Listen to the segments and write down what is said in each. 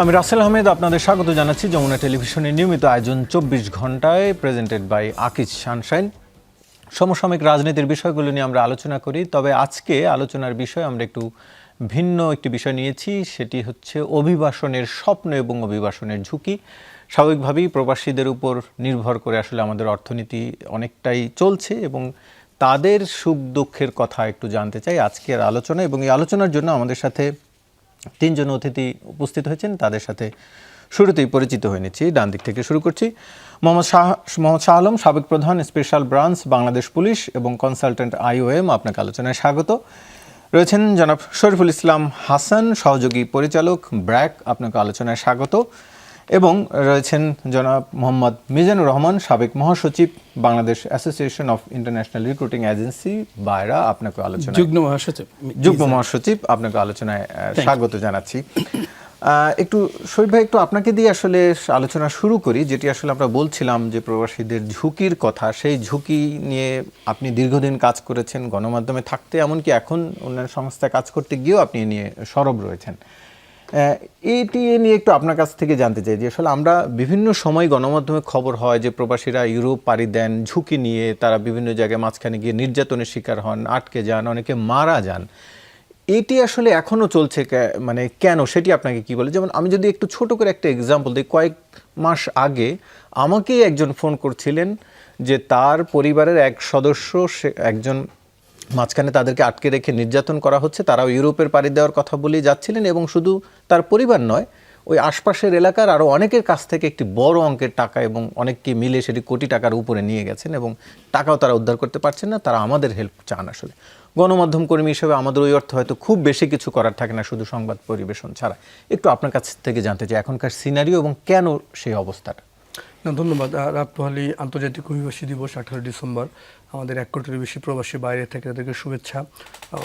আমি রাসেল আহমেদ আপনাদের স্বাগত জানাচ্ছি যমুনা টেলিভিশনের নিয়মিত আয়োজন ২৪ ঘন্টায় প্রেজেন্টেড বাই আকিজ সানশাইন। সমসাময়িক রাজনীতির বিষয়গুলো নিয়ে আমরা আলোচনা করি, তবে আজকে আলোচনার বিষয় আমরা একটু ভিন্ন একটি বিষয় নিয়েছি, সেটি হচ্ছে অভিবাসনের স্বপ্ন এবং অভিবাসনের ঝুঁকি। স্বাভাবিকভাবেই প্রবাসীদের উপর নির্ভর করে আসলে আমাদের অর্থনীতি অনেকটাই চলছে এবং তাদের সুখ দুঃখের কথা একটু জানতে চাই আজকের আলোচনা। এবং এই আলোচনার জন্য আমাদের সাথে তিনজন অতিথি উপস্থিত হয়েছেন, তাদের সাথে শুরুতেই পরিচিত হয়ে নিচ্ছি। ডান দিক থেকে শুরু করছি। মোহাম্মদ শাহ আলম, সাবেক প্রধান, স্পেশাল ব্রাঞ্চ, বাংলাদেশ পুলিশ এবং কনসালটেন্ট IOM, আপনাকে আলোচনায় স্বাগত। রয়েছেন জনাব শরীফুল ইসলাম হাসান, সহযোগী পরিচালক, ব্র্যাক, আপনাকে আলোচনায় স্বাগত। এবং রয়েছেন জনাব মোহাম্মদ মিজানুর রহমান, সাবেক মহাসচিব, Bangladesh association of international recruiting agency, BAIRA, আপনাকে আলোচনায় যুগ্ম মহাসচিব, আপনাকে আলোচনায় স্বাগত জানাচ্ছি। একটু শরীফ ভাই, একটু আপনাকে দিয়ে আসলে আলোচনা শুরু করি, যেটি আসলে আমরা বলছিলাম যে প্রবাসীদের ঝুঁকির কথা। সেই ঝুঁকি নিয়ে আপনি দীর্ঘদিন কাজ করেছেন, গণমাধ্যমে থাকতে এমনকি এখন অন্যান্য সংস্থায় কাজ করতে গিয়েও আপনি নিয়ে সরব রয়েছেন। এটি নিয়ে একটু আপনার কাছ থেকে জানতে চাই যে আসলে আমরা বিভিন্ন সময় গণমাধ্যমে খবর হয় যে প্রবাসীরা ইউরোপ পাড়ি দেন ঝুঁকি নিয়ে, তারা বিভিন্ন জায়গায় মাঝখানে গিয়ে নির্যাতনের শিকার হন, আটকে যান, অনেকে মারা যান। এটি আসলে এখনও চলছে মানে কেন, সেটি আপনাকে কি বলে? যেমন আমি যদি একটু ছোট করে একটা এক্সাম্পল দিই, কয়েক মাস আগে আমাকেই একজন ফোন করছিলেন যে তার পরিবারের এক সদস্য, সে একজন, মাঝখানে তাদেরকে আটকে রেখে নির্যাতন করা হচ্ছে, তারাও ইউরোপের পাড়ি দেওয়ার কথা বলেই যাচ্ছিলেন এবং শুধু তার পরিবার নয়, ওই আশপাশের এলাকার আরও অনেকের কাছ থেকে একটি বড় অঙ্কের টাকা এবং অনেককে মিলে সেটি কোটি টাকার উপরে নিয়ে গেছেন এবং টাকাও তারা উদ্ধার করতে পারছেন না। তারা আমাদের হেল্প চান। আসলে গণমাধ্যম কর্মী হিসেবে আমাদের ওই অর্থ হয়তো খুব বেশি কিছু করার থাকে না, শুধু সংবাদ পরিবেশন ছাড়া। একটু আপনার কাছ থেকে জানতে চাই এখনকার সিনারিও এবং কেন সেই অবস্থাটা। না, ধন্যবাদ। রাত পোহালি আন্তর্জাতিক অভিবাসী দিবস 18 ডিসেম্বর। আমাদের 1 কোটির বেশি প্রবাসী বাইরে থেকে তাদেরকে শুভেচ্ছা,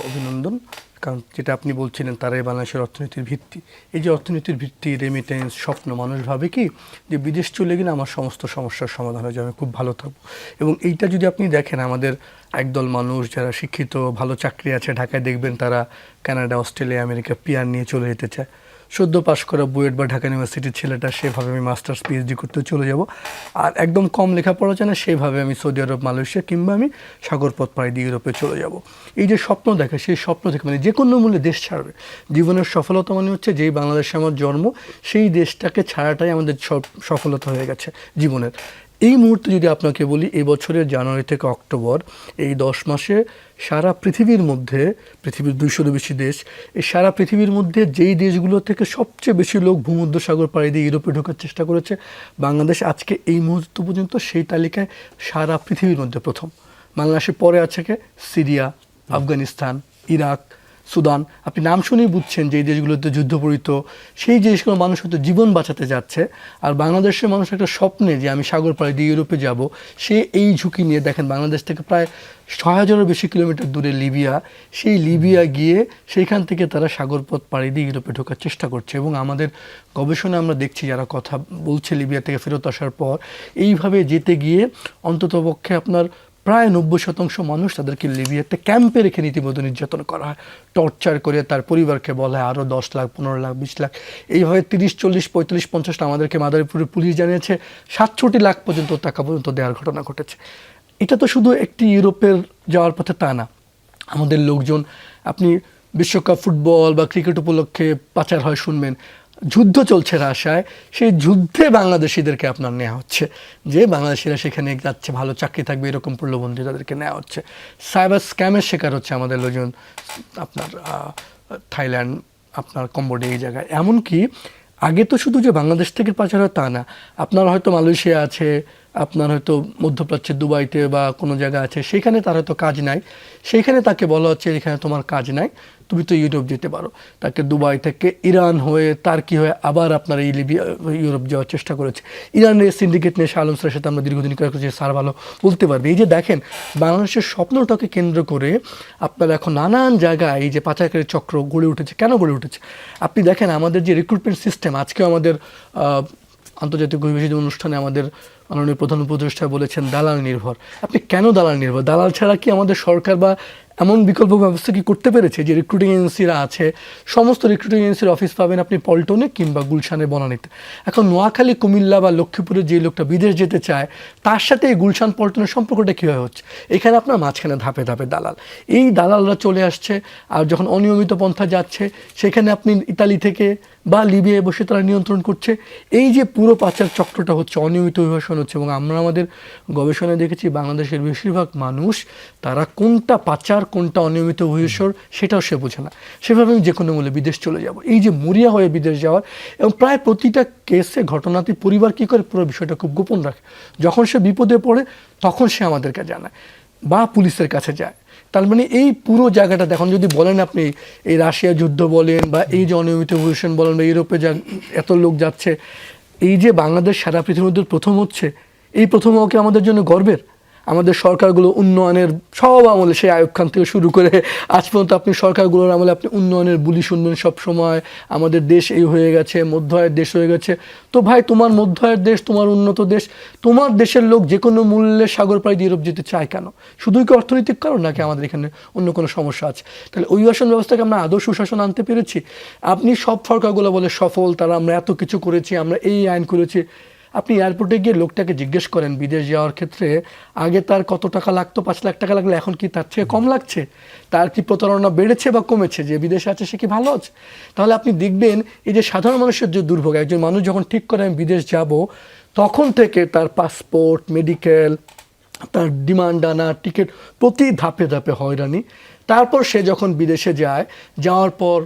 অভিনন্দন। কারণ যেটা আপনি বলছিলেন, তারাই বাংলাদেশের অর্থনীতির ভিত্তি। এই যে অর্থনীতির ভিত্তি, রেমিটেন্স, স্বপ্ন, মানুষ ভাবে কি যে বিদেশ চলে গেলে আমার সমস্ত সমস্যার সমাধান হয়ে যাবে, আমি খুব ভালো থাকবো। এবং এইটা যদি আপনি দেখেন, আমাদের একদল মানুষ যারা শিক্ষিত, ভালো চাকরি আছে, ঢাকায় দেখবেন তারা কানাডা, অস্ট্রেলিয়া, আমেরিকা PR নিয়ে চলে যেতে চায়। সদ্য পাশ করা বুয়েট বা ঢাকা ইউনিভার্সিটির ছেলেটা সেভাবে আমি মাস্টার্স PhD করতে চলে যাব। আর একদম কম লেখাপড়া জানে, সেভাবে আমি সৌদি আরব, মালয়েশিয়া কিংবা আমি সাগরপথ পাড়ি দিয়ে ইউরোপে চলে যাব। এই যে স্বপ্ন দেখে, সেই স্বপ্ন থেকে মানে যে কোনো মূল্যে দেশ ছাড়বে। জীবনের সফলতা মানে হচ্ছে যেই বাংলাদেশে আমার জন্ম, সেই দেশটাকে ছাড়াটাই আমাদের সফলতা হয়ে গেছে জীবনের। এই মুহূর্তে যদি আপনাকে বলি, এই বছরের জানুয়ারি থেকে অক্টোবর, এই 10 মাসে সারা পৃথিবীর মধ্যে, পৃথিবীর 200-এরও বেশি দেশ, এই সারা পৃথিবীর মধ্যে যেই দেশগুলো থেকে সবচেয়ে বেশি লোক ভূমধ্যসাগর পাড়ি দিয়ে ইউরোপে ঢোকার চেষ্টা করেছে, বাংলাদেশ আজকে এই মুহূর্ত পর্যন্ত সেই তালিকায় সারা পৃথিবীর মধ্যে প্রথম। বাংলাদেশের পরে আছে সিরিয়া, আফগানিস্তান, ইরাক, সুদান। আপনি নাম শুনেই বুঝছেন যে এই দেশগুলোতে যুদ্ধপরিত, সেই দেশগুলো মানুষ হয়তো জীবন বাঁচাতে যাচ্ছে। আর বাংলাদেশের মানুষ একটা স্বপ্নে যে আমি সাগর পাড়ি দিয়ে ইউরোপে যাব, সে এই ঝুঁকি নিয়ে, দেখেন বাংলাদেশ থেকে প্রায় 6000-এরও বেশি কিলোমিটার দূরে লিবিয়া, সেই লিবিয়া গিয়ে সেইখান থেকে তারা সাগরপথ পাড়ি দিয়ে ইউরোপে ঢোকার চেষ্টা করছে। এবং আমাদের গবেষণা আমরা দেখছি, যারা কথা বলছে লিবিয়া থেকে ফেরত আসার পর, এইভাবে যেতে গিয়ে অন্ততপক্ষে আপনার প্রায় 90% মানুষ তাদেরকে লিবিয়াতে ক্যাম্পে রেখে রীতিমতো নির্যাতন করা হয়, টর্চার করে। তার পরিবারকে বলা হয় আরও 10 লাখ, 15 লাখ, 20 লাখ, এইভাবে 30, 40, 45, 50, আমাদেরকে মাদারীপুরের পুলিশ জানিয়েছে 67 লাখ পর্যন্ত টাকা পর্যন্ত দেওয়ার ঘটনা ঘটেছে। এটা তো শুধু একটি ইউরোপের যাওয়ার পথে তা না, আমাদের লোকজন, আপনি বিশ্বকাপ ফুটবল বা ক্রিকেট উপলক্ষে পাচার হয় শুনবেন, যুদ্ধ চলছে রাশিয়ায়, সেই যুদ্ধে বাংলাদেশিদেরকে আপনার নেওয়া হচ্ছে, যে বাংলাদেশিরা সেখানে যাচ্ছে, ভালো চাকরি থাকবে, এরকম প্রলোভন দিয়ে তাদেরকে নেওয়া হচ্ছে। সাইবার স্ক্যামের শিকার হচ্ছে আমাদের লোকজন, আপনার থাইল্যান্ড, আপনার কম্বোডিয়া, এই জায়গায়। এমনকি আগে তো শুধু যে বাংলাদেশ থেকে পাচার হয় তা না, আপনার হয়তো মালয়েশিয়া আছে, আপনার হয়তো মধ্যপ্রাচ্যের দুবাইতে বা কোনো জায়গা আছে, সেখানে তার হয়তো কাজ নাই, সেইখানে তাকে বলা হচ্ছে এখানে তোমার কাজ নাই, তুমি তো ইউরোপ যেতে পারো। তাকে দুবাই থেকে ইরান হয়ে, তার্কি হয়ে আবার আপনার এই লিবিয়া, ইউরোপ যাওয়ার চেষ্টা করেছে। ইরানের সিন্ডিকেট নিয়ে শাহ আলম স্যারের সাথে আমরা দীর্ঘদিন কাজ করছি, স্যার ভালো বলতে পারবে। এই যে দেখেন, বাংলাদেশের স্বপ্নটাকে কেন্দ্র করে আপনার এখন নানান জায়গায় এই যে পাচারকারী চক্র গড়ে উঠেছে। কেন গড়ে উঠেছে? আপনি দেখেন, আমাদের যে রিক্রুটমেন্ট সিস্টেম, আজকেও আমাদের আন্তর্জাতিক অভিবাসী অনুষ্ঠানে আমাদের মাননীয় প্রধান উপদেষ্টা বলেছেন দালাল নির্ভর। আপনি কেন দালাল নির্ভর? দালাল ছাড়া কি আমাদের সরকার বা এমন বিকল্প ব্যবস্থা কি করতে পেরেছে যে রিক্রুটিং এজেন্সিরা আছে, সমস্ত রিক্রুটিং এজেন্সির অফিস পাবেন আপনি পল্টনে কিংবা গুলশানে, বনানীতে। এখন নোয়াখালী, কুমিল্লা বা লক্ষ্মীপুরে যে লোকটা বিদেশ যেতে চায় তার সাথে এই গুলশান পল্টনের সম্পর্কটা কীভাবে হচ্ছে? এখানে আপনার মাঝখানে ধাপে ধাপে দালাল, এই দালালরা চলে আসছে। আর যখন অনিয়মিত পন্থা যাচ্ছে সেখানে আপনি ইতালি থেকে বা লিবিয়ায় বসে তারা নিয়ন্ত্রণ করছে। এই যে পুরো পাচার চক্রটা হচ্ছে, অনিয়মিত অভিবাসন হচ্ছে, এবং আমরা আমাদের গবেষণায় দেখেছি বাংলাদেশের বেশিরভাগ মানুষ তারা কোনটা পাচার কোনটা অনিয়মিত অভিবাসন সেটাও সে বোঝে না। সেভাবে আমি যে কোনো মূল্যে বিদেশ চলে যাব, এই যে মরিয়া হয়ে বিদেশ যাওয়ার। এবং প্রায় প্রতিটা কেসে ঘটনাতে পরিবার কী করে, পুরো বিষয়টা খুব গোপন রাখে। যখন সে বিপদে পড়ে তখন সে আমাদেরকে জানায় বা পুলিশের কাছে যায়। তার মানে এই পুরো জায়গাটা দেখুন, যদি বলেন আপনি এই রাশিয়া যুদ্ধ বলেন বা এই যে অনিয়মিত অভিবাসন বলেন বা ইউরোপে এত লোক যাচ্ছে, এই যে বাংলাদেশ সারা পৃথিবীর মধ্যে প্রথম হচ্ছে, এই প্রথম হওয়া কি আমাদের জন্য গর্বের? আমাদের সরকারগুলো উন্নয়নের সব আমলে, সেই আইয়ুব খান থেকে শুরু করে আজ পর্যন্ত আপনি সরকারগুলোর আমলে আপনি উন্নয়নের বুলি শুনবেন সব সময়, আমাদের দেশ এই হয়ে গেছে, মধ্য আয়ের দেশ হয়ে গেছে। তো ভাই, তোমার মধ্য আয়ের দেশ, তোমার উন্নত দেশ, তোমার দেশের লোক যে কোনো মূল্যে সাগর পাড়ি দিয়ে ইউরোপ যেতে চায় কেন? শুধুই কি অর্থনৈতিক কারণ, নাকি আমাদের এখানে অন্য কোনো সমস্যা আছে? তাহলে অভিবাসন ব্যবস্থাকে আমরা আদৌ সুশাসন আনতে পেরেছি? আপনি সব সরকারগুলো বলে সফল, তারা আমরা এত কিছু করেছি, আমরা এই আইন করেছি। আপনি এয়ারপোর্টে গিয়ে লোকটাকে জিজ্ঞেস করেন বিদেশ যাওয়ার ক্ষেত্রে আগে তার কত টাকা লাগতো, 5 লাখ টাকা লাগলে এখন কি তার চেয়ে কম লাগছে? তার কি প্রতারণা বেড়েছে বা কমেছে? যে বিদেশে আছে সে কি ভালো আছে? তাহলে আপনি দেখবেন এই যে সাধারণ মানুষের যে দুর্ভোগ, একজন মানুষ যখন ঠিক করে আমি বিদেশ যাব, তখন থেকে তার পাসপোর্ট, মেডিকেল, তার ডিমান্ড আনা, টিকিট, প্রতি ধাপে ধাপে হয়রানি। তারপর সে যখন বিদেশে যায়, যাওয়ার পর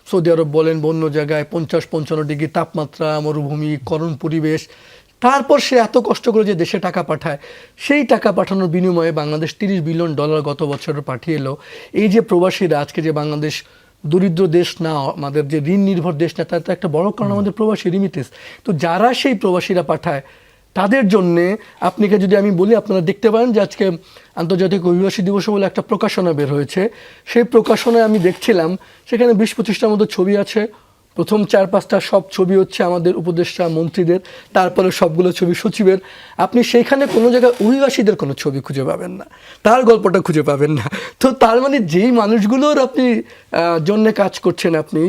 সৌদি আরব বলেন বা অন্য জায়গায় 50-55 ডিগ্রি তাপমাত্রা, মরুভূমি, করুণ পরিবেশ, তারপর সে এত কষ্ট করে যে দেশে টাকা পাঠায়, সেই টাকা পাঠানোর বিনিময়ে বাংলাদেশ $30 বিলিয়ন গত বছর পাঠিয়ে এলো। এই যে প্রবাসীরা আজকে, যে বাংলাদেশ দরিদ্র দেশ না, আমাদের যে ঋণ নির্ভর দেশ না, তার তো একটা বড় কারণ আমাদের প্রবাসী রিমিটেন্স। তো যারা সেই প্রবাসীরা পাঠায় তাদের জন্যে আপনাকে যদি আমি বলি, আপনারা দেখতে পারেন যে আজকে আন্তর্জাতিক অভিবাসী দিবস বলে একটা প্রকাশনা বের হয়েছে। সেই প্রকাশনায় আমি দেখছিলাম সেখানে 20-25টার মতো ছবি আছে। প্রথম 4-5টা সব ছবি হচ্ছে আমাদের উপদেষ্টা মন্ত্রীদের, তারপরে সবগুলো ছবি সচিবের। আপনি সেইখানে কোনো জায়গায় অভিবাসীদের কোনো ছবি খুঁজে পাবেন না, তার গল্পটা খুঁজে পাবেন না। তো তার মানে যেই মানুষগুলোর আপনি জন্যে কাজ করছেন আপনি,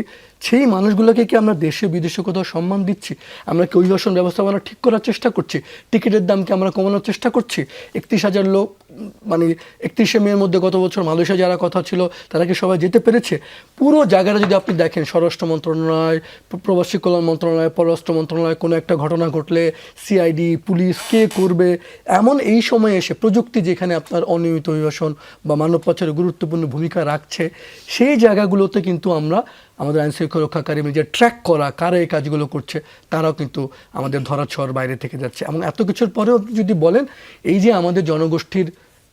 সেই মানুষগুলোকে কি আমরা দেশে বিদেশে কোথাও সম্মান দিচ্ছি? আমরা কি অভিবাসন ব্যবস্থাপনা ঠিক করার চেষ্টা করছি? টিকিটের দামকে আমরা কমানোর চেষ্টা করছি? 31,000 লোক, মানে 31শে মের মধ্যে গত বছর মালয়েশিয়া যারা কথা ছিল তারা কি সবাই যেতে পেরেছে? পুরো জায়গাটা যদি আপনি দেখেন, স্বরাষ্ট্র মন্ত্রণালয়, প্রবাসী কল্যাণ মন্ত্রণালয়, পররাষ্ট্র মন্ত্রণালয়, কোনো একটা ঘটনা ঘটলে সিআইডি, পুলিশ কে করবে? এমন এই সময়ে এসে প্রযুক্তি যেখানে আপনার অনিয়মিত অভিবাসন বা মানব পাচারে গুরুত্বপূর্ণ ভূমিকা রাখছে, সেই জায়গাগুলোতে কিন্তু আমরা আমাদের আইনশৃঙ্খলা রক্ষাকারী যে ট্র্যাক করা, কারা এই কাজগুলো করছে, তারাও কিন্তু আমাদের ধরাছোঁয়ার বাইরে থেকে যাচ্ছে। এবং এত কিছুর পরেও যদি বলেন, এই যে আমাদের জনগোষ্ঠীর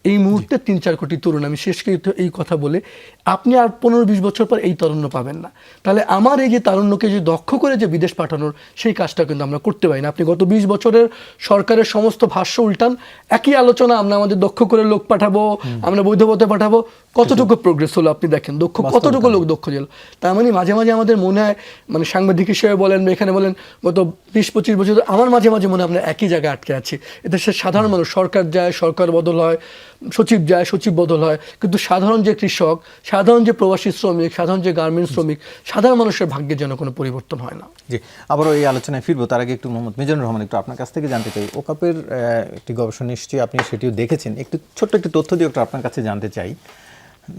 এই মুহূর্তে 3-4 কোটি তরুণ, আমি শেষকৃত এই কথা বলে, আপনি আর 15-20 বছর পর এই তারুণ্য পাবেন না। তাহলে আমার এই যে তারুণ্যকে যে দক্ষ করে যে বিদেশ পাঠানোর, সেই কাজটা কিন্তু আমরা করতে পারি না। আপনি গত 20 বছরের সরকারের সমস্ত ভাষ্য উল্টান, একই আলোচনা, আমরা আমাদের দক্ষ করে লোক পাঠাবো, আমরা বৈধ পথে পাঠাবো, কতটুকু প্রোগ্রেস হলো আপনি দেখেন, কতটুকু লোক দক্ষ গেল। তার মানে মাঝে মাঝে আমাদের মনে হয়, মানে সাংবাদিক হিসেবে বলেন বা এখানে বলেন, গত 20-25 বছর আমার মাঝে মাঝে মনে হয় আমরা একই জায়গায় আটকে আছি। এতে সে সাধারণ মানুষ, সরকার যায়, সরকার বদল হয়, সচিব যায়, সচিব বদল হয়, কিন্তু সাধারণ যে কৃষক, সাধারণ যে প্রবাসী শ্রমিক, সাধারণ যে গার্মেন্টস শ্রমিক, সাধারণ মানুষের ভাগ্যে যেন কোনো পরিবর্তন হয় না। জি, আবারও এই আলোচনায় ফিরবো, তার আগে একটু মোহাম্মদ মিজানুর রহমান, একটু আপনার কাছ থেকে জানতে চাই, ওকাপের একটি গবেষণা নিশ্চয়ই আপনি সেটিও দেখেছেন, একটু ছোট্ট একটি তথ্য দিয়ে একটু আপনার কাছে জানতে চাই।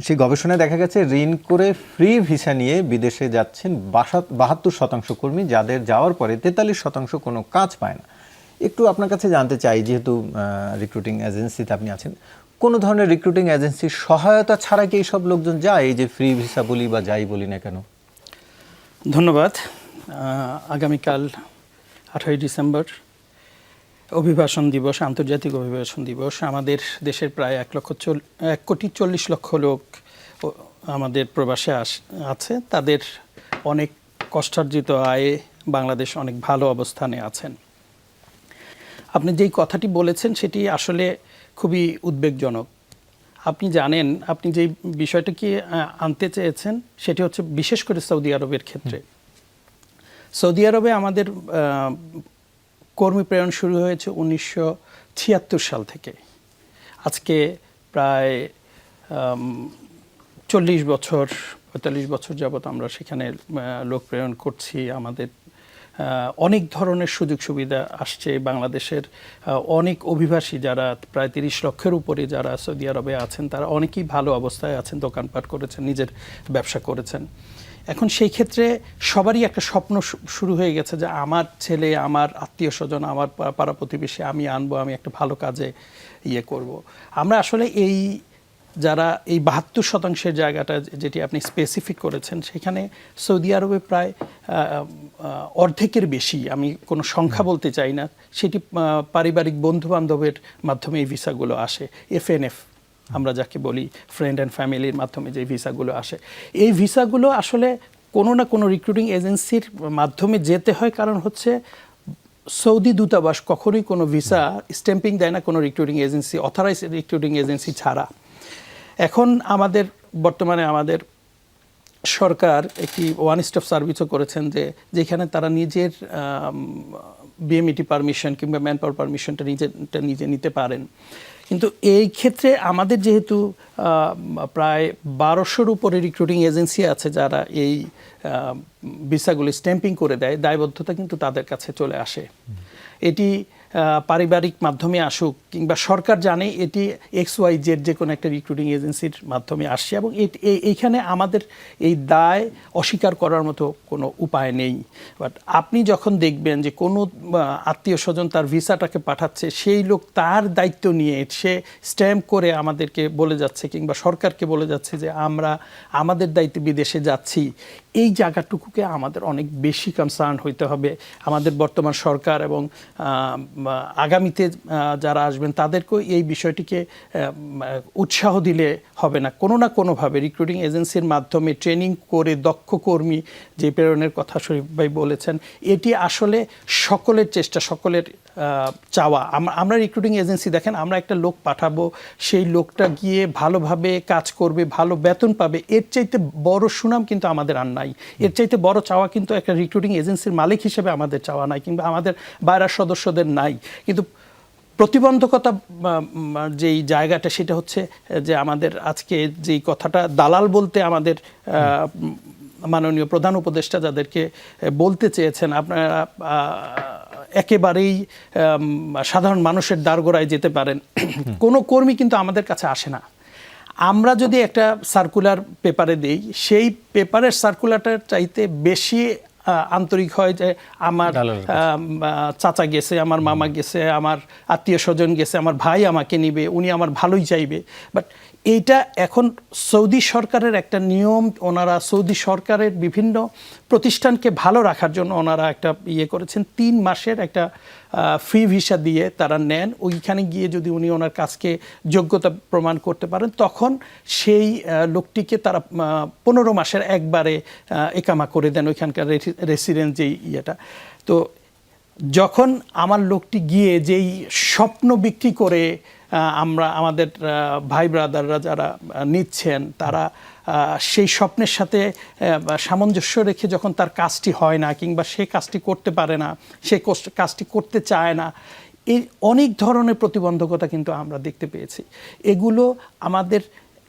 সেই গবেষণায় দেখা গেছে ঋণ করে ফ্রি ভিসা নিয়ে বিদেশে যাচ্ছেন 72% কর্মী, যাদের যাওয়ার পরে 43% কোনো কাজ পায় না। একটু আপনার কাছে জানতে চাই, যেহেতু রিক্রুটিং এজেন্সিতে আপনি আছেন, কোনো ধরনের রিক্রুটিং এজেন্সির সহায়তা ছাড়া কি এইসব লোকজন যায়, এই যে ফ্রি ভিসা বলি বা যাই বলি না কেন? ধন্যবাদ। আগামীকাল 8ই ডিসেম্বর অভিবাসন দিবস, আন্তর্জাতিক অভিবাসন দিবস। আমাদের দেশের প্রায় 1,40,00,000 লোক আমাদের প্রবাসে আছে। তাদের অনেক কষ্টার্জিত আয়ে বাংলাদেশ অনেক ভালো অবস্থানে আছেন। আপনি যেই কথাটি বলেছেন সেটি আসলে খুবই উদ্বেগজনক। আপনি জানেন, আপনি যেই বিষয়টাকে আনতে চেয়েছেন সেটি হচ্ছে বিশেষ করে সৌদি আরবের ক্ষেত্রে। সৌদি আরবে আমাদের কর্মী প্রেরণ শুরু হয়েছে 1976 সাল থেকে। আজকে প্রায় 40 বছর 45 বছর যাবত আমরা সেখানে লোক প্রেরণ করছি। আমাদের অনেক ধরনের সুযোগ সুবিধা আসছে। বাংলাদেশের অনেক অভিবাসী যারা প্রায় 30 লক্ষের উপরে যারা সৌদি আরবে আছেন, তারা অনেকেই ভালো অবস্থায় আছেন, দোকানপাট করেছেন, নিজের ব্যবসা করেছেন। এখন সেই ক্ষেত্রে সবারই একটা স্বপ্ন শুরু হয়ে গেছে যে আমার ছেলে, আমার আত্মীয় স্বজন, আমার পাড়া প্রতিবেশী আমি আনবো, আমি একটা ভালো কাজে করব। আমরা আসলে যারা এই 72% জায়গাটা যেটি আপনি স্পেসিফিক করেছেন, সেখানে সৌদি আরবে প্রায় অর্ধেকের বেশি, আমি কোনো সংখ্যা বলতে চাই না, সেটি পারিবারিক বন্ধু বান্ধবের মাধ্যমে এই ভিসাগুলো আসে। FNF আমরা যাকে বলি, ফ্রেন্ড অ্যান্ড ফ্যামিলির মাধ্যমে যে ভিসাগুলো আসে, এই ভিসাগুলো আসলে কোনো না কোনো রিক্রুটিং এজেন্সির মাধ্যমে যেতে হয়। কারণ হচ্ছে সৌদি দূতাবাস কখনোই কোনো ভিসা স্ট্যাম্পিং দেয় না কোনো recruiting agency, authorise recruiting agency ছাড়া। এখন বর্তমানে আমাদের সরকার একটি ওয়ান স্টপ সার্ভিসও করেছেন, যেখানে তারা নিজের বিএমইটি পারমিশন কিংবা ম্যান পাওয়ার পারমিশনটা নিজে নিতে পারেন। কিন্তু এই ক্ষেত্রে আমাদের যেহেতু প্রায় 1200-র উপরে রিক্রুটিং এজেন্সি আছে যারা এই ভিসাগুলো স্ট্যাম্পিং করে দেয়, দায়বদ্ধতা কিন্তু তাদের কাছে চলে আসে। এটি পারিবারিক মাধ্যমে আসুক কিংবা সরকার জানে এটি XYZ যে কোনো একটা রিক্রুটিং এজেন্সির মাধ্যমে আসছে, এবং এইখানে আমাদের এই দায় অস্বীকার করার মতো কোনো উপায় নেই। বাট আপনি যখন দেখবেন যে কোনো আত্মীয় স্বজন তার ভিসাটাকে পাঠাচ্ছে, সেই লোক তার দায়িত্ব নিয়ে সে স্ট্যাম্প করে আমাদেরকে বলে যাচ্ছে কিংবা সরকারকে বলে যাচ্ছে যে আমরা আমাদের দায়িত্বে বিদেশে যাচ্ছি, এই জায়গাটুকুকে আমাদের অনেক বেশি কনসার্ন হইতে হবে। আমাদের বর্তমান সরকার এবং আগামীতে যারা আসবেন তাদেরকেও এই বিষয়টিকে উৎসাহ দিলে হবে না। কোনো না কোনোভাবে রিক্রুটিং এজেন্সির মাধ্যমে ট্রেনিং করে দক্ষ কর্মী যে প্রেরণের কথা শরীফ ভাই বলেছেন, এটি আসলে সকলের চেষ্টা, সকলের চাওয়া। আমরা রিক্রুটিং এজেন্সি দেখেন, আমরা একটা লোক পাঠাবো, সেই লোকটা গিয়ে ভালোভাবে কাজ করবে, ভালো বেতন পাবে, এর চাইতে বড় সুনাম কিন্তু আমাদের আর নাই। এর চাইতে বড় চাওয়া কিন্তু একটা রিক্রুটিং এজেন্সির মালিক হিসেবে আমাদের চাওয়া নাই, কিংবা আমাদের বাইরের সদস্যদের নাই। কিন্তু প্রতিবন্ধকতা যেই জায়গাটা, সেটা হচ্ছে যে আমাদের আজকে যেই কথাটা দালাল বলতে আমাদের মাননীয় প্রধান উপদেষ্টা যাদেরকে বলতে চেয়েছেন, আপনারা একেবারেই সাধারণ মানুষের দ্বারগোড়ায় যেতে পারেন, কোনো কর্মী কিন্তু আমাদের কাছে আসে না। আমরা যদি একটা সার্কুলার পেপারে দেই, সেই পেপারের সার্কুলারটার চাইতে বেশি আন্তরিক হয় যে আমার চাচা গেছে, আমার মামা গেছে, আমার আত্মীয় স্বজন গেছে, আমার ভাই আমাকে নিবে, উনি আমার ভালোই চাইবে। বাট এইটা এখন সৌদি সরকারের একটা নিয়ম, ওনারা সৌদি সরকারের বিভিন্ন প্রতিষ্ঠানকে ভালো রাখার জন্য ওনারা একটা করেছেন, 3 মাসের একটা ফ্রি ভিসা দিয়ে তারা নেন। ওইখানে গিয়ে যদি উনি ওনার কাজকে যোগ্যতা প্রমাণ করতে পারেন, তখন সেই লোকটিকে তারা 15 মাসের একবারে একামা করে দেন, ওইখানকার রেসিডেন্ট যেই তো যখন আমার লোকটি গিয়ে যেই স্বপ্ন বিক্রি করে আমাদের ভাই ব্রাদাররা যারা নিচ্ছেন, তারা সেই স্বপ্নের সাথে সামঞ্জস্য রেখে যখন তার কাজটি হয় না, কিংবা সে কাজটি করতে পারে না, সে কাজটি করতে চায় না, এই অনেক ধরনের প্রতিবন্ধকতা কিন্তু আমরা দেখতে পেয়েছি। এগুলো আমাদের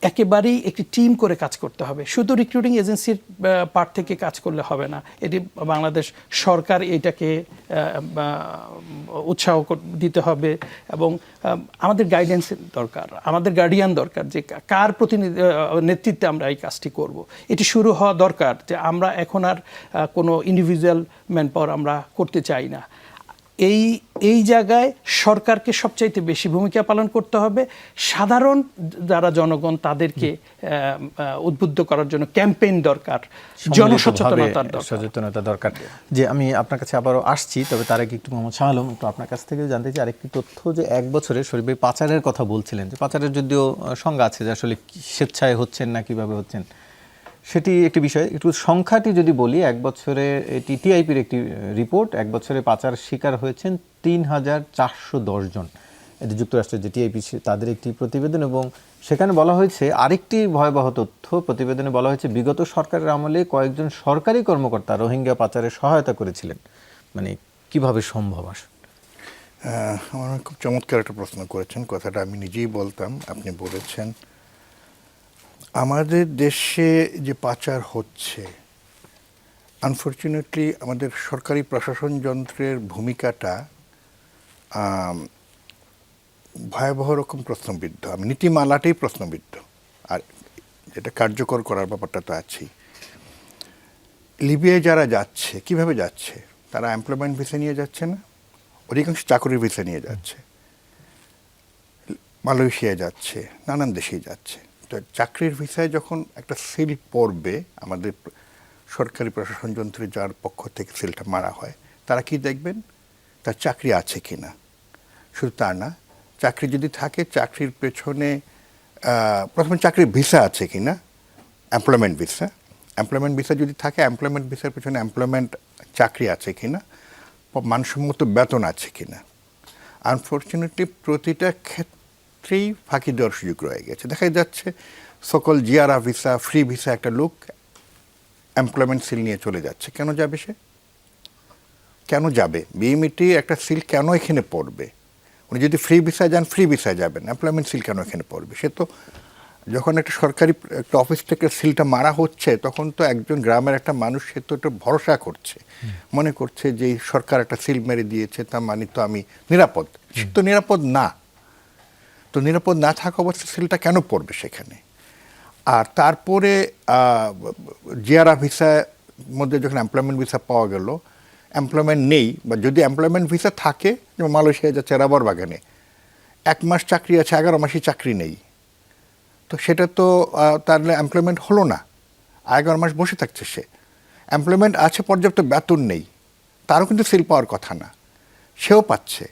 একেবারেই একটি টিম করে কাজ করতে হবে। শুধু রিক্রুটিং এজেন্সির পার্ট থেকে কাজ করলে হবে না, এটি বাংলাদেশ সরকার এটাকে উৎসাহ দিতে হবে, এবং আমাদের গাইডেন্স দরকার, আমাদের গার্ডিয়ান দরকার, যে কার নেতৃত্বে আমরা এই কাজটি করব। এটি শুরু হওয়া দরকার, যে আমরা এখন আর কোনো ইন্ডিভিজুয়াল ম্যান পাওয়ার আমরা করতে চাই না। এই জায়গায় সরকারকে সবচাইতে বেশি ভূমিকা পালন করতে হবে। সাধারণ যারা জনগণ, তাদেরকে উদ্বুদ্ধ করার জন্য ক্যাম্পেইন দরকার, সচেতনতা দরকার। যে আমি আপনার কাছে আবারও আসছি, তবে তার আগে একটু মোহাম্মদ শাহ আলম, একটু আপনার কাছ থেকে জানতে চাই আরেকটি তথ্য, যে 1 বছরে শরীফ ভাই পাচারের কথা বলছিলেন, যে পাচারের যদিও সংজ্ঞা আছে যে আসলে স্বেচ্ছায় হচ্ছেন না কিভাবে হচ্ছেন, সেটি একটি বিষয়। একটু সংখ্যাটি যদি বলি, 1 বছরে এটি টিআইপির একটি রিপোর্ট, 1 বছরে পাচার শিকার হয়েছেন 3410 জন। এটি যুক্তরাষ্ট্রের যে টিআইপি তাদের একটি প্রতিবেদন, এবং সেখানে বলা হয়েছে আরেকটি ভয়াবহ তথ্য। প্রতিবেদনে বলা হয়েছে বিগত সরকারের আমলে কয়েকজন সরকারি কর্মকর্তা রোহিঙ্গা পাচারে সহায়তা করেছিলেন। মানে কিভাবে সম্ভব? আমার খুব চমৎকার একটা প্রশ্ন করেছেন, কথাটা আমি নিজেই বলতাম, আপনি বলেছেন। আমাদের দেশে যে পাচার হচ্ছে, আনফর্চুনেটলি আমাদের সরকারি প্রশাসন যন্ত্রের ভূমিকাটা ভয়াবহ রকম প্রশ্নবিদ্ধ। আমি নীতিমালাটাই প্রশ্নবিদ্ধ, আর যেটা কার্যকর করার ব্যাপারটা তো আছেই। লিবিয়ায় যারা যাচ্ছে, কিভাবে যাচ্ছে? তারা এমপ্লয়মেন্ট ভিসা নিয়ে যাচ্ছে না, অধিকাংশ চাকরির ভিসা নিয়ে যাচ্ছে। মালয়েশিয়া যাচ্ছে, নানান দেশেই যাচ্ছে। তো চাকরির ভিসায় যখন একটা সিল পড়বে, আমাদের সরকারি প্রশাসন যন্ত্রে যার পক্ষ থেকে সিলটা মারা হয়, তারা কি দেখবেন? তার চাকরি আছে কিনা। শুধু তা না, চাকরি যদি থাকে, চাকরির পেছনে প্রথমে চাকরির ভিসা আছে কিনা, এমপ্লয়মেন্ট ভিসা। এমপ্লয়মেন্ট ভিসা যদি থাকে, এমপ্লয়মেন্ট ভিসার পেছনে এমপ্লয়মেন্ট চাকরি আছে কিনা, মানসম্মত বেতন আছে কিনা। আনফর্চুনেটলি প্রতিটা ক্ষেত্রেই ফাঁকি দেওয়ার সুযোগ রয়ে গেছে। দেখা যাচ্ছে সকল জিআরআ ভিসা, ফ্রি ভিসা একটা লোক এমপ্লয়মেন্ট সিল নিয়ে চলে যাচ্ছে। কেন যাবে সে? কেন যাবে? বিএমইটি একটা সিল কেন এখানে পড়বে? উনি যদি ফ্রি ভিসায় যান, ফ্রি ভিসায় যাবেন, এমপ্লয়মেন্ট সিল কেন এখানে পড়বে? সে তো যখন একটা সরকারি একটা অফিস থেকে সিলটা মারা হচ্ছে, তখন তো একজন গ্রামের একটা মানুষ, সে তো একটা ভরসা করছে, মনে করছে যে এই সরকার একটা সিল মেরে দিয়েছে, তার মানে তো আমি নিরাপদ। সে তো নিরাপদ না। তো নিরাপদ না থাকা অবস্থায় সিলটা কেন পড়বে সেখানে? আর তারপরে জিআরআ ভিসার মধ্যে যখন এমপ্লয়মেন্ট ভিসা পাওয়া গেল, এমপ্লয়মেন্ট নেই, বা যদি এমপ্লয়মেন্ট ভিসা থাকে, যেমন মালয়েশিয়া যাচ্ছে রাবার বাগানে, 1 মাস চাকরি আছে, 11 মাসই চাকরি নেই, তো সেটা তো তার এমপ্লয়মেন্ট হলো না। 11 মাস বসে থাকছে সে। এমপ্লয়মেন্ট আছে, পর্যাপ্ত বেতন নেই, তারও কিন্তু সিল পাওয়ার কথা না, সেও পাচ্ছে।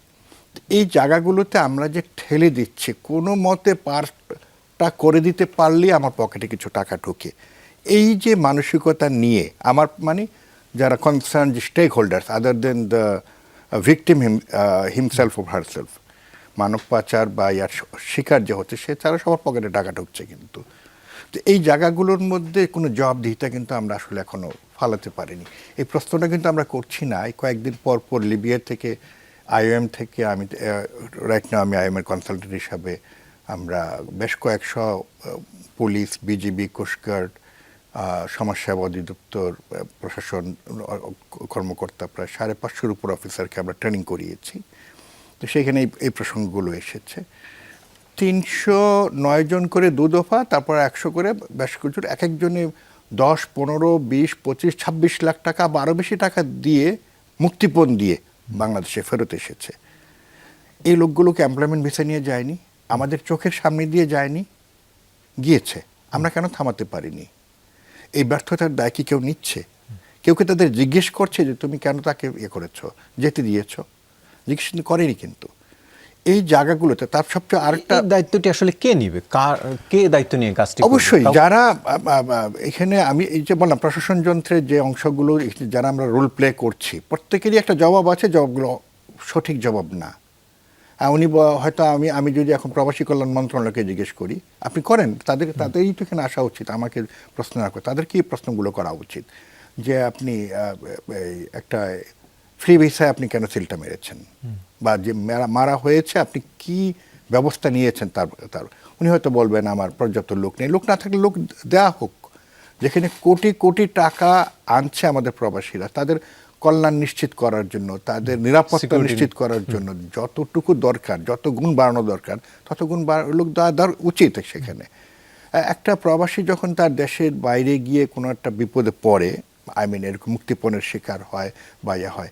এই জায়গাগুলোতে আমরা যে ঠেলে দিচ্ছি, কোনো মতে পারটা করে দিতে পারলেই আমার পকেটে কিছু টাকা ঢোকে, এই যে মানসিকতা নিয়ে আমার মানে যারা কনসার্ন যে stakeholders other than the victim himself of herself, মানব পাচার বা ইয়ার শিকার যে হচ্ছে, সে তারা সবার পকেটে টাকা ঢুকছে। কিন্তু তো এই জায়গাগুলোর মধ্যে কোনো জবাবদিহিতা কিন্তু আমরা আসলে এখনো ফালাতে পারিনি। এই প্রশ্নটা কিন্তু আমরা করছি না। এই কয়েকদিন পর পর লিবিয়া থেকে, আইওএম থেকে, আমি রাইট নাও আমি আইওএমের কনসালটেন্ট হিসাবে, আমরা বেশ কয়েকশো পুলিশ, বিজিবি, কোস্টগার্ড, সমাজসেবা অধিদপ্তর, প্রশাসন কর্মকর্তা, প্রায় 550-র উপর অফিসারকে আমরা ট্রেনিং করিয়েছি। তো সেখানে এই প্রসঙ্গগুলো এসেছে। 309 জন করে 2 দফা, তারপর 100 করে বেশ কিছু, এক একজনে 10, 15, 20, 25, 26 লাখ টাকা বা আরও বেশি টাকা দিয়ে, মুক্তিপণ দিয়ে বাংলাদেশে ফেরত এসেছে। এই লোকগুলোকে এমপ্লয়মেন্ট ভিসা নিয়ে যায়নি, আমাদের চোখের সামনে দিয়ে যায়নি, গিয়েছে। আমরা কেন থামাতে পারিনি? এই ব্যর্থতার দায় কি কেউ নিচ্ছে? কেউ কি তাদের জিজ্ঞেস করছে যে তুমি কেন তাকে করেছো, যেতে দিয়েছো? জিজ্ঞেস করেনি। কিন্তু এই জায়গাগুলোতে তার সবচেয়ে আরেকটা দায়িত্বটি আসলে কে নিবে, কে দায়িত্ব নিয়ে কাজটি করবে? অবশ্যই যারা এখানে, আমি এই যে বললাম প্রশাসন যন্ত্রের যে অংশগুলো যারা আমরা রোল প্লে করছি, প্রত্যেকেরই একটা জবাব আছে, জবাবগুলো সঠিক জবাব না। উনি হয়তো আমি যদি এখন প্রবাসী কল্যাণ মন্ত্রণালয়কে জিজ্ঞেস করি, আপনি করেন, তাদেরই তো এখানে আসা উচিত, আমাকে প্রশ্ন না করে তাদের কি প্রশ্নগুলো করা উচিত, যে আপনি একটা ফ্রি ভিসায় আপনি কেন সিলটা মেরেছেন, বা যে মারা হয়েছে আপনি কি ব্যবস্থা নিয়েছেন তার উনি হয়তো বলবেন আমার পর্যাপ্ত লোক নেই। লোক না থাকলে লোক দেয়া হোক। যেখানে কোটি কোটি টাকা আনছে আমাদের প্রবাসীরা, তাদের কল্যাণ নিশ্চিত করার জন্য, তাদের নিরাপত্তা নিশ্চিত করার জন্য যতটুকু দরকার, যত গুণ বাড়ানো দরকার, তত গুণ লোক দেওয়া উচিত। সেখানে একটা প্রবাসী যখন তার দেশের বাইরে গিয়ে কোনো একটা বিপদে পড়ে, এরকম মুক্তিপণের শিকার হয় বা হয়,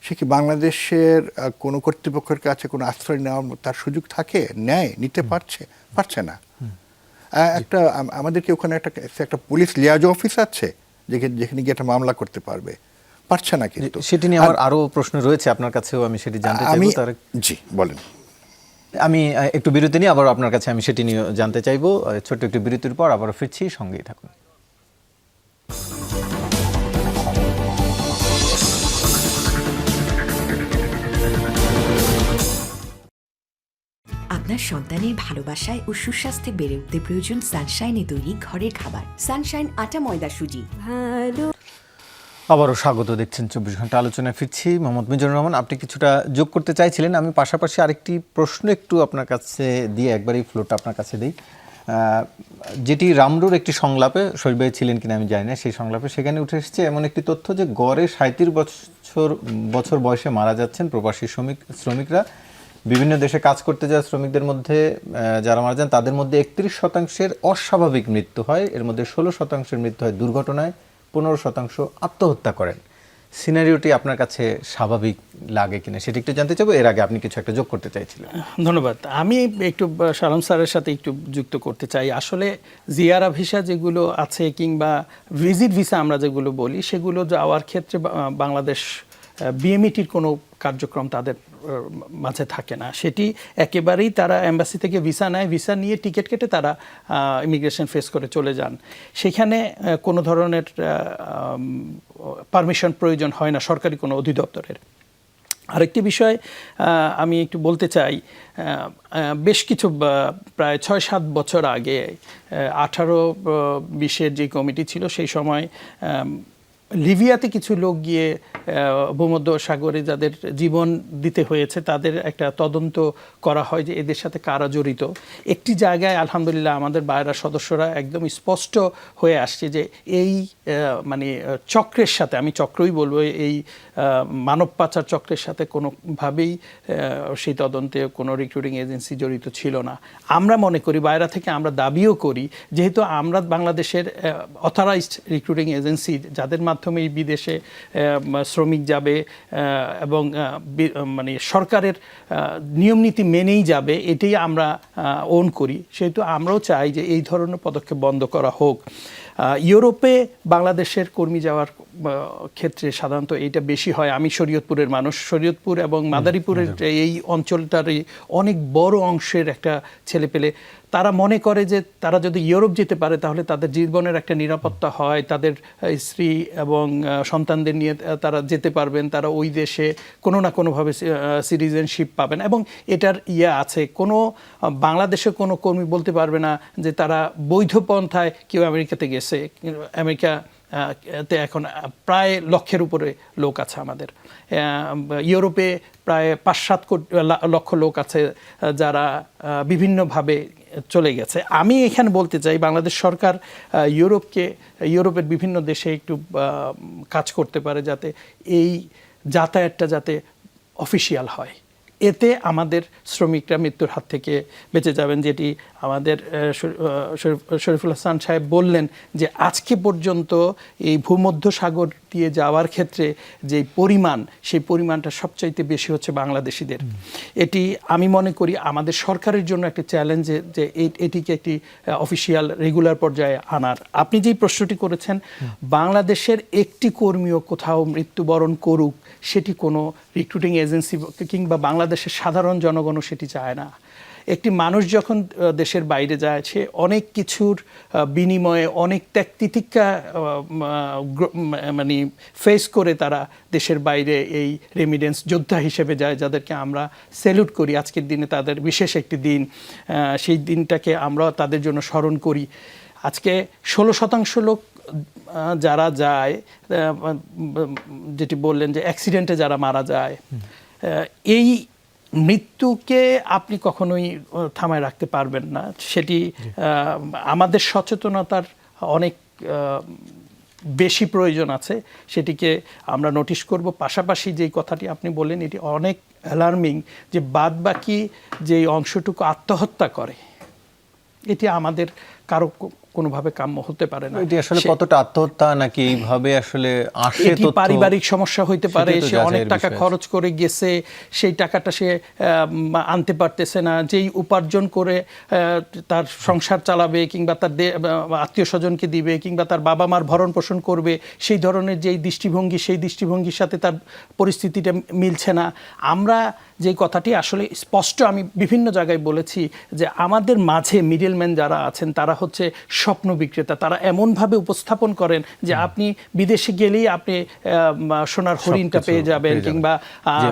সে কি বাংলাদেশের কোনো কর্তৃপক্ষের কাছে কোনো আশ্রয় নেওয়ার তার সুযোগ থাকে? নিতে পারছে না। একটা আমাদেরকে ওখানে একটা পুলিশ লিয়াজো অফিস আছে যেখানে গিয়ে একটা মামলা করতে পারবে, পারছে না। কিন্তু সেটি নিয়ে আমার আরো প্রশ্ন রয়েছে আপনার কাছেও, আমি সেটি জানতে চাইবো। জি বলেন। আমি একটু বিরতি নিয়ে আবার আপনার কাছে আমি সেটি নিয়ে জানতে চাইবো। ছোট্ট একটু বিরতির পর আবারও ফিরছি, সঙ্গেই থাকুন। আপনার সন্তানের ভালোবাসায় ও সুস্বাস্থ্যে বেড়ে উঠতে প্রয়োজন সানশাইনে তৈরি ঘরের খাবার। সানশাইন আটা ময়দা সুজি ভালো। আবারও স্বাগত, দেখছেন 24 ঘন্টা আলোচনায় ফিরছি। মোহাম্মদ মিজানুর রহমান, আপনি কিছুটা যোগ করতে চাইছিলেন। আমি পাশাপাশি আরেকটি প্রশ্ন একটু আপনার কাছে দিয়ে একবারই ফ্লোরটা আপনার কাছে দিই। যেটি রামরুর একটি সংলাপে শরীফ ভাই ছিলেন কিনা আমি জানি না, সেই সংলাপে সেখানে উঠে এসেছে এমন একটি তথ্য যে গড়ে 37 বছর বয়সে মারা যাচ্ছেন প্রবাসী শ্রমিকরা। বিভিন্ন দেশে কাজ করতে যাওয়া শ্রমিকদের মধ্যে যারা মারা যান তাদের মধ্যে 31% অস্বাভাবিক মৃত্যু হয়, এর মধ্যে 16% মৃত্যু হয় দুর্ঘটনায়, 15% আত্মহত্যা করেন। সিনারিওটি আপনার কাছে স্বাভাবিক লাগে কিনা সেটি একটু জানতে চাইবো। এর আগে আপনি কিছু একটা যোগ করতে চাইছিলেন। ধন্যবাদ। আমি একটু শালম স্যারের সাথে একটু যুক্ত করতে চাই। আসলে জিয়ারা ভিসা যেগুলো আছে কিংবা ভিজিট ভিসা আমরা যেগুলো বলি, সেগুলো যাওয়ার ক্ষেত্রে বাংলাদেশ বিএমইটির কোনো কার্যক্রম তাদের মাঝে থাকে না। সেটি একেবারেই তারা এম্বাসি থেকে ভিসা নেয়, ভিসা নিয়ে টিকিট কেটে তারা ইমিগ্রেশন ফেস করে চলে যান। সেখানে কোনো ধরনের পারমিশন প্রয়োজন হয় না সরকারি কোনো অধিদপ্তরের। আরেকটি বিষয় আমি একটু বলতে চাই, বেশ কিছু প্রায় 6-7 বছর আগে 18-20 যে কমিটি ছিল সেই সময় লিবিয়াতে কিছু লোক গিয়ে ভূমধ্য সাগরে যাদের জীবন দিতে হয়েছে তাদের একটা তদন্ত করা হয় যে এদের সাথে কারা জড়িত। একটি জায়গায় আলহামদুলিল্লাহ আমাদের বাইরের সদস্যরা একদম স্পষ্ট হয়ে আসছে যে এই মানে চক্রের সাথে, আমি চক্রই বলবো, এই মানব পাচার চক্রের সাথে কোনোভাবেই সেই তদন্তে কোনো রিক্রুটিং এজেন্সি জড়িত ছিল না। আমরা মনে করি, বাইরে থেকে আমরা দাবিও করি, যেহেতু আমরা বাংলাদেশের অথরাইজড রিক্রুটিং এজেন্সি যাদের মাধ্যমে বিদেশে শ্রমিক যাবে এবং মানে সরকারের নিয়মনীতি মেনেই যাবে, এটাই আমরা ওন করি, সেহেতু আমরাও চাই যে এই ধরনের পদক্ষেপ বন্ধ করা হোক। ইউরোপে বাংলাদেশের কর্মী যাওয়ার ক্ষেত্রে সাধারণত এইটা বেশি হয়। আমি শরীয়তপুরের মানুষ, শরীয়তপুর এবং মাদারীপুরের এই অঞ্চলটারই অনেক বড় অংশের একটা ছেলেপেলে তারা মনে করে যে তারা যদি ইউরোপ যেতে পারে তাহলে তাদের জীবনের একটা নিরাপত্তা হয়, তাদের স্ত্রী এবং সন্তানদের নিয়ে তারা যেতে পারবেন, তারা ওই দেশে কোনো না কোনোভাবে সিটিজেনশিপ পাবেন। এবং এটার আছে, কোনো বাংলাদেশে কোনো কর্মী বলতে পারবে না যে তারা বৈধ পন্থায় কেউ আমেরিকাতে গেছে। আমেরিকাতে এখন প্রায় 1 লক্ষের উপরে লোক আছে আমাদের। ইউরোপে প্রায় 5-7 লক্ষ লোক আছে যারা বিভিন্নভাবে চলে গেছে। আমি এখানে বলতে চাই বাংলাদেশ সরকার ইউরোপের বিভিন্ন দেশে একটু কাজ করতে পারে যাতে এই যাতায়াতটা যাতে অফিসিয়াল হয়। এতে আমাদের শ্রমিকরা মৃত্যুর হাত থেকে বেঁচে যাবেন। যেটি আমাদের শরীফুল হাসান সাহেব বললেন যে আজকে পর্যন্ত এই ভূমধ্য সাগর দিয়ে যাওয়ার ক্ষেত্রে যে পরিমাণ, সেই পরিমাণটা সবচাইতে বেশি হচ্ছে বাংলাদেশিদের। এটি আমি মনে করি আমাদের সরকারের জন্য একটা চ্যালেঞ্জ যে এটিকে একটি অফিসিয়াল রেগুলার পর্যায়ে আনার। আপনি যেই প্রশ্নটি করেছেন, বাংলাদেশের একটি কর্মীও কোথাও মৃত্যুবরণ করুক সেটি কোনো রিক্রুটিং এজেন্সি কিংবা বাংলাদেশের সাধারণ জনগণও সেটি চায় না। একটি মানুষ যখন দেশের বাইরে যায়, সে অনেক কিছুর বিনিময়ে অনেক ত্যাগ তিতিক্ষা মানে ফেস করে তারা দেশের বাইরে এই রেমিডেন্স যোদ্ধা হিসেবে যায়, যাদেরকে আমরা স্যালুট করি। আজকের দিনে তাদের বিশেষ একটি দিন, সেই দিনটাকে আমরা তাদের জন্য স্মরণ করি। আজকে 16% লোক যারা যায়, যেটি বললেন যে অ্যাক্সিডেন্টে যারা মারা যায়, এই মৃত্যুকে আপনি কখনোই থামায় রাখতে পারবেন না। সেটি আমাদের সচেতনতার অনেক বেশি প্রয়োজন আছে, সেটিকে আমরা নোটিশ করব। পাশাপাশি যেই কথাটি আপনি বললেন এটি অনেক অ্যালার্মিং, যে বাদ বাকি যেই অংশটুকু আত্মহত্যা করে, এটি আমাদের কারো কোনোভাবে কাম্য হতে পারে না। এটি আসলে কতটা আত্মহত্যা নাকি এইভাবে আসলে আসে, এটি পারিবারিক সমস্যা হইতে পারে। সে অনেক টাকা খরচ করে গেছে, সেই টাকাটা সে আনতে পারতেছে না, যেই উপার্জন করে তার সংসার চালাবে কিংবা তার আত্মীয় স্বজনকে দিবে কিংবা তার বাবা মার ভরণ পোষণ করবে, সেই ধরনের যেই দৃষ্টিভঙ্গি, সেই দৃষ্টিভঙ্গির সাথে তার পরিস্থিতিটা মিলছে না। আমরা যে কথাটি আসলে স্পষ্ট আমি বিভিন্ন জায়গায় বলেছি যে আমাদের মাঝে মিডলম্যান যারা আছেন তারা হচ্ছে স্বপ্ন বিক্রেতা, তারা এমনভাবে উপস্থাপন করেন যে আপনি বিদেশে গেলেই আপনি সোনার হরিণটা সবকিছু পেয়ে যাবেন, পেয়ে যাবেন। কিংবা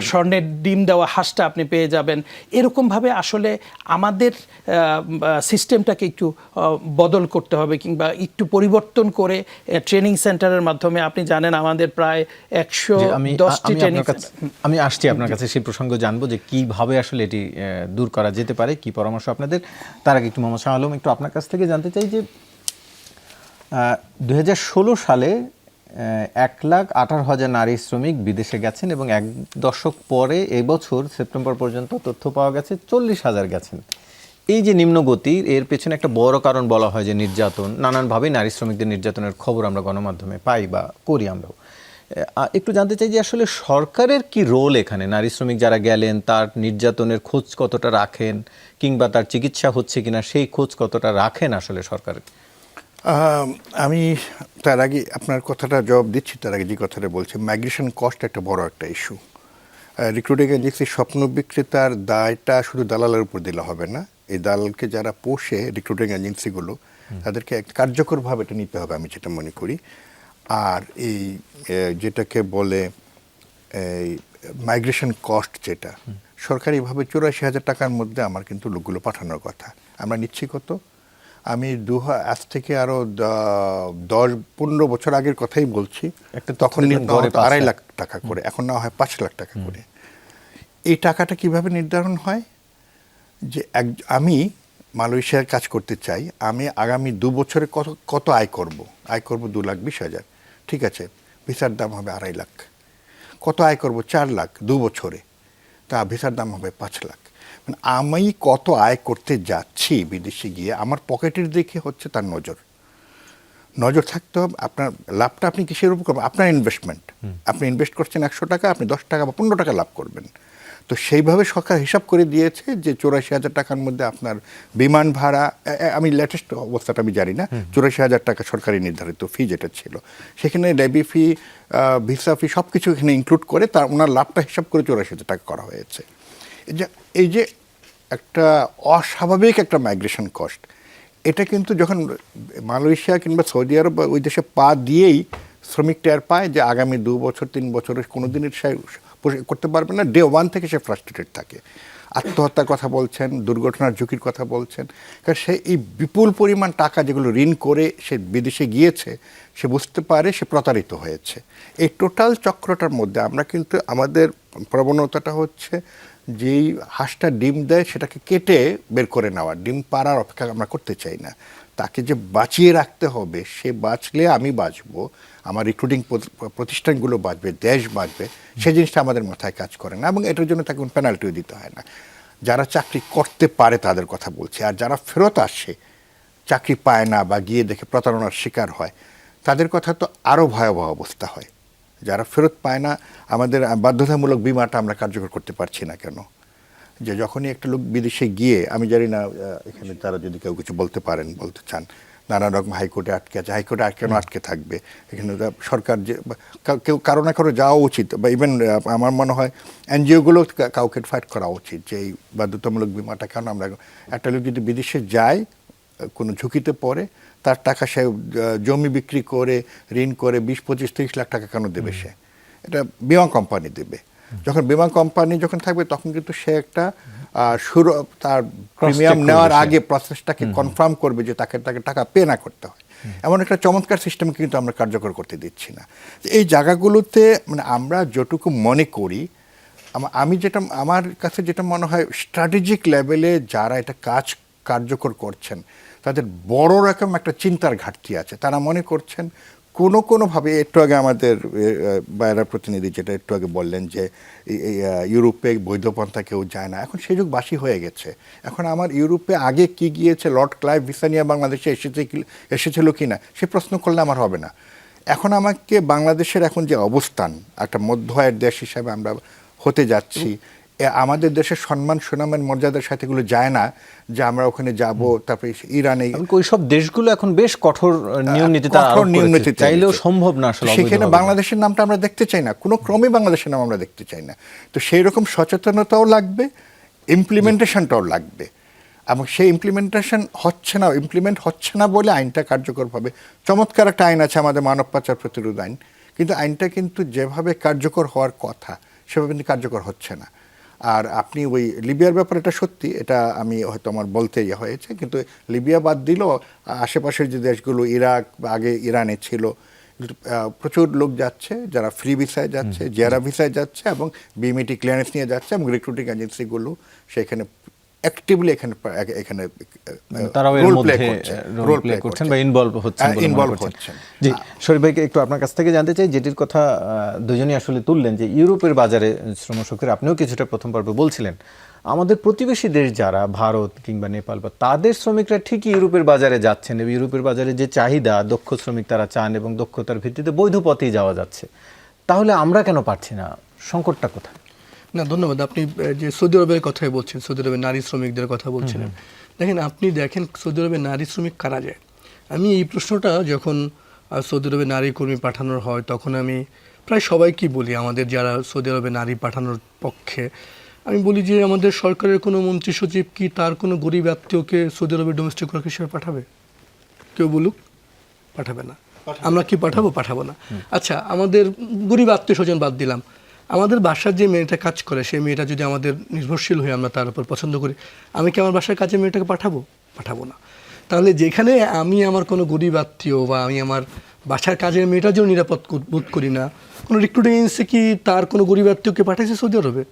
স্বর্ণের ডিম দেওয়া হাঁসটা আপনি পেয়ে যাবেন। এরকমভাবে আসলে আমাদের সিস্টেমটাকে একটু বদল করতে হবে, কিংবা একটু পরিবর্তন করে ট্রেনিং সেন্টারের মাধ্যমে, আপনি জানেন আমাদের প্রায় জি, আমি 110টি ট্রেনিং আমি আসছি আপনার কাছে সেই প্রসঙ্গ জানবো যে কিভাবে আসলে এটি দূর করা যেতে পারে, কি পরামর্শ আপনাদের। তার আগে একটু মোহাম্মদ শাহ আলম, একটু আপনার কাছ থেকে জানতে চাই যে 2016 সালে 1,18,000 নারী শ্রমিক বিদেশে গেছেন এবং 1 দশক পরে এবছর সেপ্টেম্বর পর্যন্ত তথ্য পাওয়া গেছে 40,000 গেছেন। এই যে নিম্নগতি, এর পেছনে একটা বড় কারণ বলা হয় যে নির্যাতন। নানানভাবে নারী শ্রমিকদের নির্যাতনের খবর আমরা গণমাধ্যমে পাই বা করি আমরাও। একটু জানতে চাই যে আসলে সরকারের কি রোল এখানে? নারী শ্রমিক যারা গেলেন তার নির্যাতনের খোঁজ কতটা রাখেন, কিংবা তার চিকিৎসা হচ্ছে কিনা সেই খোঁজ কতটা রাখেন আসলে সরকার? আমি তার আগে আপনার কথাটা জবাব দিচ্ছি, তার আগে যে কথাটা বলছি, মাইগ্রেশন কস্ট একটা বড় একটা ইস্যু। রিক্রুটিং এজেন্সির স্বপ্ন বিক্রেতার দায়টা শুধু দালালের উপর দিলে হবে না। এই দালালকে যারা পোষে রিক্রুটিং এজেন্সিগুলো, তাদেরকে কার্যকরভাবে এটা নিতে হবে, আমি যেটা মনে করি। আর এই যেটাকে বলে এই মাইগ্রেশন কস্ট, যেটা সরকারিভাবে 84,000 টাকার মধ্যে আমার কিন্তু লোকগুলো পাঠানোর কথা। আমরা নিচ্ছি কত? আমি আজ থেকে আরো 10-15 বছর আগের কথাই বলছি, তখন নিতে হতো 2.5 লাখ টাকা করে, এখন না হয় 5 লাখ টাকা করে। এই টাকাটা কিভাবে নির্ধারণ হয়? যে আমি মালয়েশিয়ার কাজ করতে চাই, আমি আগামী 2 বছরে কত আয় করব? আয় করব 2,20,000, ঠিক আছে, ভিসার দাম হবে 2.5 লাখ। কত আয় করব? 4 লাখ 2 বছরে, তা ভিসার দাম হবে 5 লাখ। মানে আমি কত আয় করতে যাচ্ছি বিদেশে গিয়ে, আমার পকেটের দিকে হচ্ছে তার নজর থাকতে হবে। আপনার লাভটা আপনি কিসের উপর করবেন? আপনার ইনভেস্টমেন্ট। আপনি ইনভেস্ট করছেন 100 টাকা, আপনি 10 টাকা বা 15 টাকা লাভ করবেন। তো সেইভাবে সরকার হিসাব করে দিয়েছে যে 84,000 টাকার মধ্যে আপনার বিমান ভাড়া, আমি লেটেস্ট অবস্থাটা আমি জানি না, 84,000 টাকা সরকারি নির্ধারিত ফি যেটা ছিল, সেখানে লেবি ফি, ভিসা ফি সব কিছু এখানে ইনক্লুড করে তার ওনার লাভটা হিসাব করে 84,000 টাকা করা হয়েছে। এই যে একটা অস্বাভাবিক একটা মাইগ্রেশন কস্ট, এটা কিন্তু যখন মালয়েশিয়া কিংবা সৌদি আরব ওই দেশে পা দিয়েই শ্রমিক টের পায় যে আগামী 2 বছর 3 বছরের কোনোদিনের সে করতে পারবে না, ডে 1 থেকে সে ফ্রাস্ট্রেটেড থাকে। আত্মহত্যার কথা বলছেন, দুর্ঘটনার ঝুঁকির কথা বলছেন, কারণ সে এই বিপুল পরিমাণ টাকা যেগুলো ঋণ করে সে বিদেশে গিয়েছে, সে বুঝতে পারে সে প্রতারিত হয়েছে। এই টোটাল চক্রটার মধ্যে আমরা কিন্তু আমাদের প্রবণতাটা হচ্ছে যেই হাঁসটা ডিম দেয় সেটাকে কেটে বের করে নেওয়া, ডিম পাড়ার অপেক্ষা আমরা করতে চাই না। তাকে যে বাঁচিয়ে রাখতে হবে, সে বাঁচলে আমি বাঁচবো, আমার রিক্রুটিং প্রতিষ্ঠানগুলো বাঁচবে, দেশ বাঁচবে, সেই জিনিসটা আমাদের মাথায় কাজ করে না, এবং এটার জন্য তাকে কোনো পেনাল্টিও দিতে হয় না। যারা চাকরি করতে পারে তাদের কথা বলছি, আর যারা ফেরত আসে চাকরি পায় না বা গিয়ে দেখে প্রতারণার শিকার হয়, তাদের কথা তো আরও ভয়াবহ অবস্থা হয়। যারা ফেরত পায় না, আমাদের বাধ্যতামূলক বিমাটা আমরা কার্যকর করতে পারছি না কেন? যে যখনই একটা লোক বিদেশে গিয়ে, আমি জানি না এখানে তারা যদি কেউ কিছু বলতে চান, নানা রকম হাইকোর্টে আটকে আছে, হাইকোর্টে কেন আটকে থাকবে? এখানে সরকার যে কেউ কারো না কারো যাওয়া উচিত, বা ইভেন আমার মনে হয় এনজিওগুলো কাউকে ফাইট করা উচিত যে এই বাধ্যতামূলক বিমাটা কেন আমরা, একটা লোক যদি বিদেশে যায় কোনো ঝুঁকিতে পড়ে, তার টাকা সে জমি বিক্রি করে, ঋণ করে 20-25-30 লাখ টাকা কেন দেবে? সে এটা বিমা কোম্পানি দেবে। যখন বিমা কোম্পানি যখন থাকবে, তখন কিন্তু সে একটা তার প্রিমিয়াম নেওয়ার আগে প্রসেসটাকে কনফার্ম করবে যে তাকে টাকা পে না করতে হয়। এমন একটা চমৎকার সিস্টেম কিন্তু আমরা কার্যকর করতে দিচ্ছি না। এই জায়গাগুলোতে মানে আমরা যতটুকু মনে করি, আমার কাছে যেটা মনে হয়, স্ট্র্যাটেজিক লেভেলে যারা এটা কার্যকর করছেন, তাদের বড় রকম একটা চিন্তার ঘাটতি আছে। তারা মনে করছেন কোনোভাবে, একটু আগে আমাদের বাইরের প্রতিনিধি যেটা একটু আগে বললেন যে ইউরোপে বৈধপন্থা কেউ যায় না, এখন সেই যুগ বাসি হয়ে গেছে। এখন আমার ইউরোপে আগে কি গিয়েছে, লর্ড ক্লাইভ ভিসা নিয়ে বাংলাদেশে এসেছিল কি না, সে প্রশ্ন করলে আমার হবে না। এখন আমাকে বাংলাদেশের এখন যে অবস্থান, একটা মধ্য আয়ের দেশ হিসাবে আমরা হতে যাচ্ছি, আমাদের দেশের সম্মান সুনামের মর্যাদার সাথে এগুলো যায় না যে আমরা ওখানে যাব, তারপরে ইরানে ওইসব দেশগুলো এখন বেশ কঠোর নিয়ম নীতি চাইলেও সম্ভব না আসলে। সেখানে বাংলাদেশের নামটা আমরা দেখতে চাই না, কোনো ক্রমে বাংলাদেশের নাম আমরা দেখতে চাই না। তো সেই রকম সচেতনতাও লাগবে, ইমপ্লিমেন্টেশনটাও লাগবে। এবং সেই ইমপ্লিমেন্ট হচ্ছে না বলে আইনটা কার্যকরভাবে, চমৎকার একটা আইন আছে আমাদের মানব পাচার প্রতিরোধ আইন, কিন্তু আইনটা কিন্তু যেভাবে কার্যকর হওয়ার কথা সেভাবে কিন্তু কার্যকর হচ্ছে না। আর আপনি ওই লিবিয়ার ব্যাপারে, এটা সত্যি, এটা আমি হয়তো আমার বলতে হয়েছে, কিন্তু লিবিয়া বাদ দিলেও আশেপাশের যে দেশগুলো, ইরাক বা আগে ইরানে ছিল, প্রচুর লোক যাচ্ছে যারা ফ্রি ভিসায় যাচ্ছে, জিয়ারা ভিসায় যাচ্ছে এবং বিএমইটি ক্লিয়ারেন্স নিয়ে যাচ্ছে, এবং রিক্রুটিং এজেন্সিগুলো সেখানে অ্যাক্টিভলি এখানে তারাও এর রোল মধ্যে রোল প্লে করছেন করছেন বা ইনভলভ হচ্ছেন বলে মনে ইনভলভ করছেন। হচ্ছেন। জি, শরীফ ভাইকে একটু আপনার কাছ থেকে জানতে চাই, যেটির কথা দুজনই আসলে তুললেন, যে ইউরোপের বাজারে শ্রমশক্তির, আপনিও কিছুটা প্রথম পর্বে বলছিলেন, আমাদের প্রতিবেশী দেশ যারা ভারত কিংবা নেপাল, বা তাদের শ্রমিকরা ঠিকই ইউরোপের বাজারে যাচ্ছেন, এবং ইউরোপের বাজারে যে চাহিদা, দক্ষ শ্রমিক তারা চান এবং দক্ষতার ভিত্তিতে বৈধ পথেই যাওয়া যাচ্ছে, তাহলে আমরা কেন পারছি না? সংকটটা কোথায়? না, ধন্যবাদ। আপনি যে সৌদি আরবের কথাই বলছেন, সৌদি আরবের নারী শ্রমিকদের কথা বলছিলেন, দেখেন সৌদি আরবের নারী শ্রমিক কারা যায়। আমি এই প্রশ্নটা যখন সৌদি আরবে নারী কর্মী পাঠানোর হয়, তখন আমি প্রায় সবাইকেই বলি, আমাদের যারা সৌদি আরবে নারী পাঠানোর পক্ষে, আমি বলি যে আমাদের সরকারের কোনো মন্ত্রী সচিব কি তার কোনো গরিব আত্মীয়কে সৌদি আরবে ডোমেস্টিক ওয়ার্ক হিসেবে পাঠাবে? কেউ বলুক, পাঠাবে না। আমরা কি পাঠাবো না। আচ্ছা, আমাদের গরিব আত্মীয় স্বজন বাদ দিলাম, আমাদের বাসার যে মেয়েটা কাজ করে, সেই মেয়েটা যদি আমাদের নির্ভরশীল হয়ে আমরা তার উপর পছন্দ করি, আমি কি আমার বাসার কাজে মেয়েটাকে পাঠাবো না। তাহলে যেখানে আমি আমার কোনো গরিব আত্মীয় বা আমি আমার বাসার কাজের মেয়েটার জন্য নিরাপদ বোধ করি না, কোনো রিক্রুটিং এজেন্সি কি তার কোনো গরিব আত্মীয়কে পাঠাইছে সৌদি আরবে?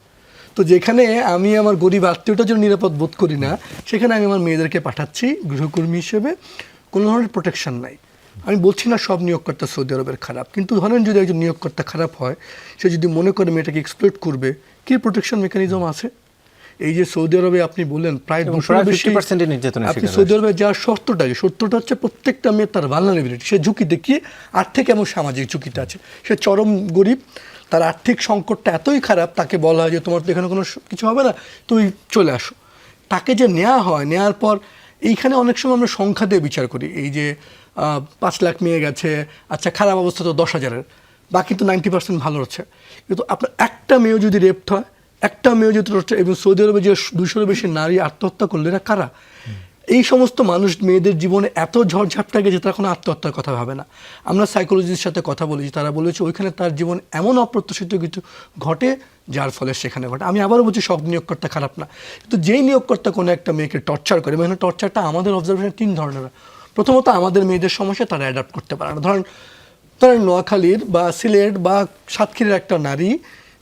তো যেখানে আমি আমার গরিব আত্মীয়টার জন্য নিরাপদ বোধ করি না, সেখানে আমি আমার মেয়েদেরকে পাঠাচ্ছি গৃহকর্মী হিসেবে, কোনো ধরনের প্রোটেকশন নাই। আমি বলছি না সব নিয়োগকর্তা সৌদি আরবের খারাপ, কিন্তু ধরেন যদি একজন নিয়োগকর্তা খারাপ হয়, সে যদি মনে করে মেয়েটাকে এক্সপ্লয়েট করবে, কি প্রোটেকশন মেকানিজম আছে? এই যে সৌদি আরবে আপনি বললেন প্রায় 50% নির্যাতনের আপনি শিকার সৌদি আরবে যা 70টা হচ্ছে প্রত্যেকটা মেয়ে তার ভালনারেবিলিটি, সে ঝুঁকি দেখিয়ে আর্থিক এবং সামাজিক ঝুঁকিতে আছে, সে চরম গরিব, তার আর্থিক সংকটটা এতই খারাপ, তাকে বলা হয় যে তোমার তো এখানে কোনো কিছু হবে না, তুই চলে আসো। তাকে যে নেওয়া হয়, নেওয়ার পর এইখানে অনেক সময় আমরা সংখ্যা দিয়ে বিচার করি, এই যে 5 লাখ মেয়ে গেছে, আচ্ছা খারাপ অবস্থা তো 10,000-এর, বাকি তো 90% ভালো হচ্ছে। কিন্তু আপনার একটা মেয়েও যদি রেপ্ট হয়, একটা মেয়েও যদি, এবং সৌদি আরবে যে 200-এর বেশি নারী আত্মহত্যা করলো, এরা কারা? এই সমস্ত মানুষ, মেয়েদের জীবনে এত ঝড়ঝাপটা গেছে, তারা কোনো আত্মহত্যার কথা ভাবে না। আমরা সাইকোলজিস্টের সাথে কথা বলেছি, তারা বলেছে ওইখানে তার জীবন এমন অপ্রত্যাশিত কিছু ঘটে যার ফলে সেখানে ঘটে। আমি আবারও বলছি সব নিয়োগকর্তা খারাপ না, কিন্তু যেই নিয়োগকর্তা কোনো একটা মেয়েকে টর্চার করে, মানে টর্চারটা আমাদের অবজারভেশনে 3 ধরনের। প্রথমত, আমাদের মেয়েদের সমস্যা তারা অ্যাডাপ্ট করতে পারে না। ধরেন নোয়াখালীর বা সিলেট বা সাতক্ষীরার একটা নারী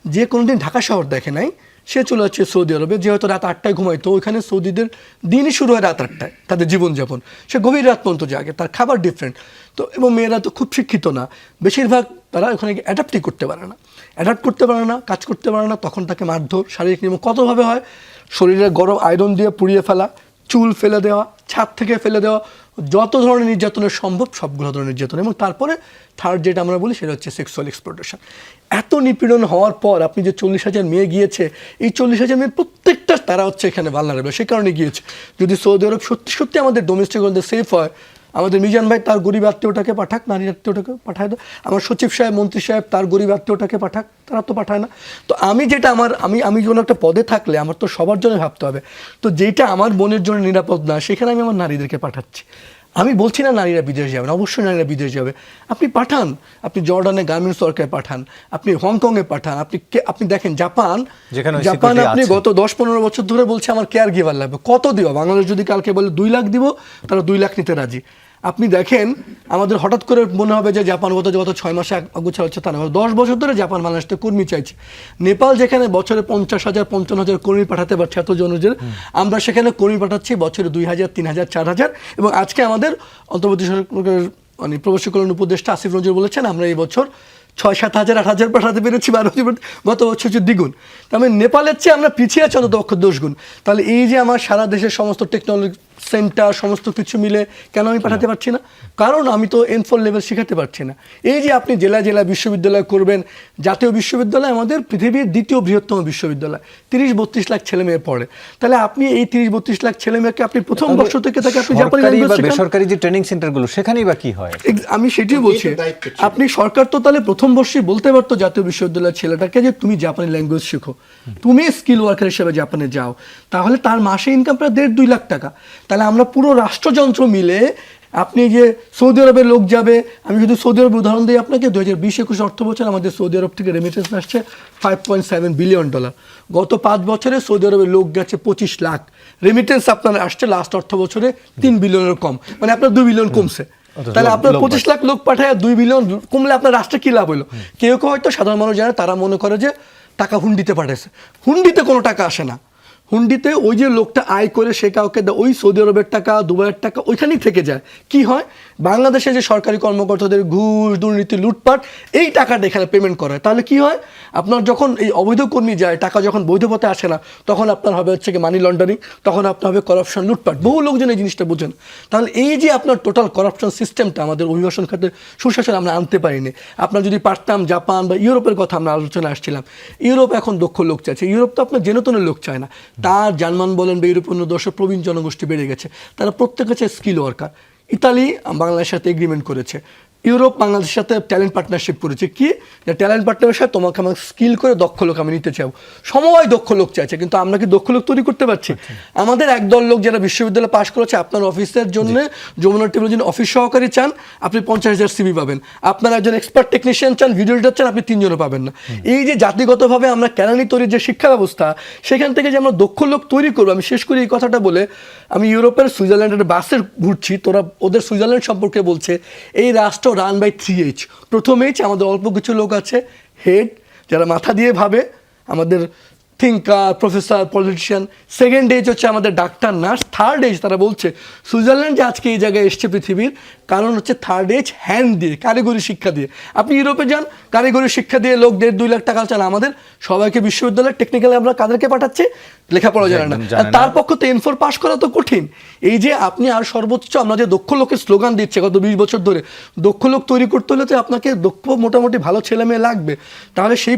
যে কোনোদিন ঢাকা শহর দেখে নাই, সে চলে যাচ্ছে সৌদি আরবে, যে হয়তো রাত 8টায় ঘুমাইতো, ওইখানে সৌদিদের দিনই শুরু হয় রাত 8টায়, তাদের জীবনযাপন, সে গভীর রাত পর্যন্ত জাগে, তার খাবার ডিফারেন্ট। তো এবং মেয়েরা তো খুব শিক্ষিত না, বেশিরভাগ তারা ওখানে অ্যাডাপ্টই করতে পারে না, কাজ করতে পারে না, তখন তাকে মারধর, শারীরিক নিয়ম কতভাবে হয়, শরীরে গরম আয়রন দিয়ে পুড়িয়ে ফেলা, চুল ফেলে দেওয়া, ছাদ থেকে ফেলে দেওয়া, যত ধরনের নির্যাতনের সম্ভব সবগুলো ধরনের নির্যাতন। এবং তারপরে থার্ড যেটা আমরা বলি সেটা হচ্ছে সেক্সুয়াল এক্সপ্লয়টেশন। এত নিপীড়ন হওয়ার পর আপনি যে 40,000 মেয়ে গিয়েছে, এই 40,000 মেয়ের প্রত্যেকটা তারা হচ্ছে এখানে ভালনারেবল, সেই কারণে গিয়েছে। যদি সৌদি আরব সত্যি সত্যি আমাদের ডোমেস্টিক সেফ হয়, আমাদের মিজান ভাই তার গরিব আত্মীয়টাকে পাঠাক, নারী আত্মীয়টাকে পাঠায় দাও, আমার সচিব সাহেব, মন্ত্রী সাহেব তার গরিব আত্মীয়টাকে পাঠাক, তারা তো পাঠায় না। তো আমি যেটা আমি কোনো একটা পদে থাকলে আমার তো সবার জন্য ভাবতে হবে, তো যেটা আমার বোনের জন্য নিরাপদ না, সেখানে আমি আমার নারীদেরকে পাঠাচ্ছি। আমি বলছি না নারীরা বিদেশ যাবে না, অবশ্যই নারীরা বিদেশ যাবে, আপনি পাঠান, আপনি জর্ডানে গার্মেন্টস ওয়ার্কার পাঠান, আপনি হংকংয়ে পাঠান, আপনি দেখেন জাপান আপনি গত 10-15 বছর ধরে বলছে আমার কেয়ার গিভার লাগবে, কত দিব? বাংলাদেশ যদি কালকে বলে 2 লাখ দিব, তারা 2 লাখ নিতে রাজি। আপনি দেখেন আমাদের হঠাৎ করে মনে হবে যে জাপান গত 6 মাসে আগুছা হচ্ছে, তা না, 10 বছর ধরে জাপান বাংলাদেশ থেকে কর্মী চাইছে। নেপাল যেখানে বছরে 50,000-55,000 কর্মী পাঠাতে পারছে এত জনজের, আমরা সেখানে কর্মী পাঠাচ্ছি বছরে 2,000, 3,000, 4,000। এবং আজকে আমাদের অন্তর্বর্তী সরকারের প্রবাসী কল্যাণ উপদেষ্টা আসিফ নজরুল বলেছেন আমরা এই বছর 6-7 হাজার 8 হাজার পাঠাতে পেরেছি, 12 গত বছর হচ্ছে দ্বিগুণ। তার মানে নেপালের চেয়ে আমরা পিছিয়ে আছি অন্তত 10 গুণ। তাহলে এই যে আমার সারা দেশের সমস্ত টেকনোলজি সেন্টার সমস্ত কিছু মিলে কেন আমি পাঠাতে পারছি না? কারণ আমি তো N4 লেভেল শেখাতে পারছি না। এই যে আপনি জেলা জেলা বিশ্ববিদ্যালয় করবেন, জাতীয় বিশ্ববিদ্যালয় আমাদের পৃথিবীর দ্বিতীয় বৃহত্তম বিশ্ববিদ্যালয়, 30-32 লাখ ছেলে মেয়ে পড়ে। তাহলে আপনি এই 30-32 লাখ ছেলে মেয়েকে আপনি প্রথম বর্ষ থেকে তাকে আপনি জাপানি সরকারি ল্যাঙ্গুয়েজ বা শেখান। বেসরকারি যে ট্রেনিং সেন্টারগুলো সেখানেই বা কি হয়? আমি সেটাই বলছি, এই তো দায়িত্ব ছিল। আপনি সরকার তো তাহলে প্রথম বর্ষে বলতে পারতো জাতীয় বিশ্ববিদ্যালয়ের ছেলেটাকে যে তুমি জাপানি ল্যাঙ্গুয়েজ শেখো, তুমি স্কিল ওয়ার্কার হিসেবে জাপানে যাও, তাহলে তার মাসে ইনকাম প্রায় 1.5-2 লাখ টাকা। তাহলে আমরা পুরো রাষ্ট্রযন্ত্র মিলে, আপনি যে সৌদি আরবের লোক যাবে, আমি যদি সৌদি আরবের উদাহরণ দিই আপনাকে, 2020-21 অর্থ বছর আমাদের সৌদি আরব থেকে রেমিটেন্স আসছে $5.7 বিলিয়ন। গত 5 বছরে সৌদি আরবের লোক গেছে 25 লাখ, রেমিটেন্স আপনার আসছে লাস্ট অর্থ বছরে 3 বিলিয়নের কম, মানে আপনার 2 বিলিয়ন কমছে। তাহলে আপনার 25 লাখ লোক পাঠায় 2 বিলিয়ন কমলে আপনার রাষ্ট্রে কি লাভ হলো? কেউ কেউ হয়তো সাধারণ মানুষ যারা, তারা মনে করে যে টাকা হুন্ডিতে পাঠাইছে। হুন্ডিতে কোনো টাকা আসে না। হুন্ডিতে ওই যে লোকটা আয় করে সে কাউকে দেয়, ওই সৌদি আরবের টাকা, দুবাইয়ের টাকা ওইখানেই থেকে যায়। কি হয়, বাংলাদেশে যে সরকারি কর্মকর্তাদের ঘুষ, দুর্নীতি, লুটপাট, এই টাকাটা এখানে পেমেন্ট করা হয়। তাহলে কি হয়, আপনার যখন এই অবৈধ কর্মী যায়, টাকা যখন বৈধ পথে আসে না, তখন আপনার হবে হচ্ছে কি মানি লন্ডারিং, তখন আপনার হবে করাপশন, লুটপাট। বহু লোকজন এই জিনিসটা বুঝেন। তাহলে এই যে আপনার টোটাল করাপশন সিস্টেমটা আমাদের অভিবাসন খাতে সুশাসন আমরা আনতে পারিনি। আপনার যদি পারতাম, জাপান বা ইউরোপের কথা আমরা আলোচনা আসছিলাম, ইউরোপ এখন দক্ষ লোক চাইছে। ইউরোপ তো আপনার জেনতনের লোক চায় না, তার জার্মান বলেন বা ইউরোপীয় দেশের প্রবীণ জনগোষ্ঠী বেড়ে গেছে, তারা প্রত্যেকে চায় স্কিল ওয়ার্কার। ইতালি বাংলাদেশের সাথে এগ্রিমেন্ট করেছে, ইউরোপ বাংলাদেশের সাথে ট্যালেন্ট পার্টনারশিপ করেছে। কি, যে ট্যালেন্ট পার্টনারের সাথে তোমাকে আমার স্কিল করে দক্ষ লোক আমি নিতে চাই। সময় দক্ষ লোক চাইছে, কিন্তু আমরা কি দক্ষ লোক তৈরি করতে পারছি? আমাদের একদল লোক যারা বিশ্ববিদ্যালয়ে পাশ করেছে, আপনার অফিসের জন্য যমুনা টেবিলের জন্য অফিস সহকারী চান, আপনি 50,000 CV পাবেন। আপনার একজন এক্সপার্ট টেকনিশিয়ান চান, ভিডিও এডিটর চান, আপনি 3 জনও পাবেন না। এই যে জাতিগতভাবে আমরা কেরানি তৈরির যে শিক্ষা ব্যবস্থা, সেখান থেকে যে আমরা দক্ষ লোক তৈরি করবো, আমি শেষ করি এই কথাটা বলে, আমি ইউরোপের সুইজারল্যান্ডের বাসে ঘুরছি, তোরা ওদের সুইজারল্যান্ড সম্পর্কে বলছে, এই রাষ্ট্র রান বাই 3H। প্রথম H আমাদের অল্প কিছু লোক আছে, হেড, যারা মাথা দিয়ে ভাবে, আমাদের thinker, professor, politician. Second H হচ্ছে আমাদের ডাক্তার, নার্স। থার্ড H তারা বলছে সুইজারল্যান্ড যে আজকে এই জায়গায় এসছে পৃথিবীর কারণ হচ্ছে থার্ড H হ্যান্ড দিয়ে, কারিগরি শিক্ষা দিয়ে। আপনি ইউরোপে যান, কারিগরি শিক্ষা দিয়ে লোক 1.5-2 লাখ টাকা চান। আমাদের সবাইকে বিশ্ববিদ্যালয়ে টেকনিক্যালি আমরা কাদেরকে পাঠাচ্ছি, লেখাপড়া জানে না। তার পক্ষ তো N4 পাস করা তো কঠিন। এই যে আপনি আর সর্বোচ্চ আমরা যে দক্ষ লোকের স্লোগান দিচ্ছে গত 20 বছর ধরে, দক্ষ লোক তৈরি করতে হলে তো আপনাকে দক্ষ মোটামুটি ভালো ছেলে মেয়ে লাগবে। তাহলে সেই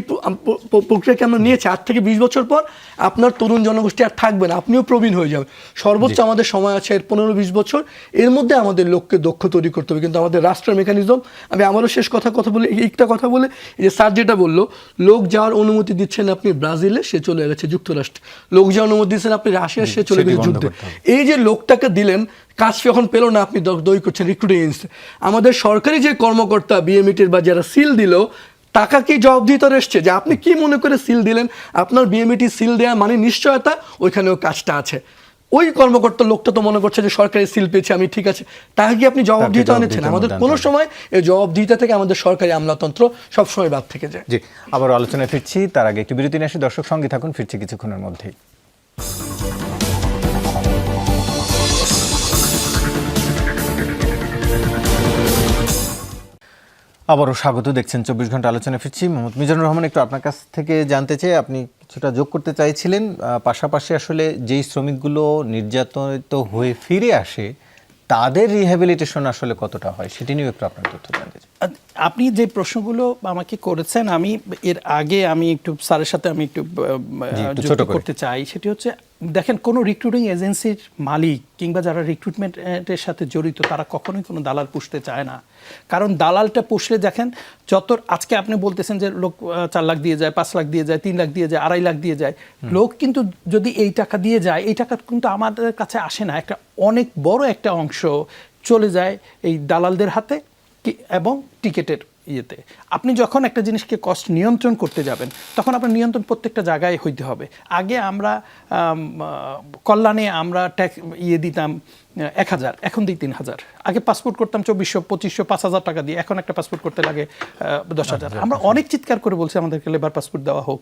প্রক্রিয়াকে আমরা নিয়েছি। 8 থেকে 20 বছর পর আপনার তরুণ জনগোষ্ঠী আর থাকবে না, আপনিও প্রবীণ হয়ে যাবেন। সর্বোচ্চ আমাদের সময় আছে 15-20 বছর, এর মধ্যে আমাদের লোককে দক্ষ তৈরি করতে হবে। কিন্তু আমাদের রাষ্ট্রের মেকানিজম, আমি আমারও শেষ কথা বলে একটা কথা বলে, এই যে স্যার যেটা বললো, লোক যাওয়ার অনুমতি দিচ্ছেন আপনি ব্রাজিলে, সে চলে গেছে যুক্তরাষ্ট্রে। লোক যাওয়ার অনুমতি দিচ্ছেন আপনি রাশিয়া, সে চলে গেছে যুদ্ধে। এই যে লোকটাকে দিলেন, কাজ যখন পেল না, আপনি দই করছেন রিক্রুটিং এজেন্সি। আমাদের সরকারি যে কর্মকর্তা বিএমইটির বা যারা সিল দিল, টাকা কি জবাবদিহিতার এসছে যে আপনি কি মনে করে সিল দিলেন? আপনার বিএমইটি সিল দেওয়া মানে নিশ্চয়তা ওইখানেও কাজটা আছে। ওই কর্মকর্তা লোকটা তো মনে করছে যে সরকারি সিল পেয়েছে, আমি ঠিক আছে, তাকে কি আপনি জবাবদিহিতা আনেছেন? আমাদের কোনো সময় এই জবাবদিহিতা থেকে আমাদের সরকারি আমলাতন্ত্র সবসময় বাদ থেকে যায়। জি, আবার আলোচনায় ফিরছি, তার আগে একটু বিরতি নিয়ে আসি। দর্শক সঙ্গে থাকুন, ফিরছি কিছুক্ষণের মধ্যেই। আবারও স্বাগত, দেখছেন 24 ঘন্টা আলোচনা ফিরছি। মোহাম্মদ মিজানুর রহমান, একটু আপনার কাছ থেকে জানতে চাই, আপনি কিছুটা যোগ করতে চাইছিলেন। পাশাপাশি আসলে যেই শ্রমিকগুলো নির্যাতিত হয়ে ফিরে আসে, তাদের রিহ্যাবিলিটেশন আসলে কতটা হয়, সেটি নিয়ে একটু আপনার তথ্য জানতে চাই। আপনি যে প্রশ্নগুলো আমাকে করেছেন, আমি এর আগে আমি একটু স্যারের সাথে আমি একটু যুক্ত করতে চাই। সেটি হচ্ছে, দেখেন, কোনো রিক্রুটিং এজেন্সির মালিক কিংবা যারা রিক্রুটমেন্টের সাথে জড়িত, তারা কখনোই কোনো দালাল পুষতে চায় না। কারণ দালালটা পুষলে, দেখেন, আজকে আপনি বলতেছেন যে লোক 4 লাখ দিয়ে যায়, 5 লাখ দিয়ে যায়, 3 লাখ দিয়ে যায়, 2.5 লাখ দিয়ে যায়। লোক কিন্তু যদি এই টাকা দিয়ে যায়, এই টাকা কিন্তু আমাদের কাছে আসে না। একটা অনেক বড় একটা অংশ চলে যায় এই দালালদের হাতে এবং টিকেটের ইয়েতে। আপনি যখন একটা জিনিসকে কস্ট নিয়ন্ত্রণ করতে যাবেন, তখন আপনার নিয়ন্ত্রণ প্রত্যেকটা জায়গায় হইতে হবে। আগে আমরা কল্যাণে আমরা ট্যাক্স দিতাম 1,000, এখন দিই 3,000। আগে পাসপোর্ট করতাম 2,400, 2,500, 5,000 টাকা দিয়ে, এখন একটা পাসপোর্ট করতে লাগে 10,000। আমরা অনেক চিৎকার করে বলছি আমাদেরকে লেবার পাসপোর্ট দেওয়া হোক,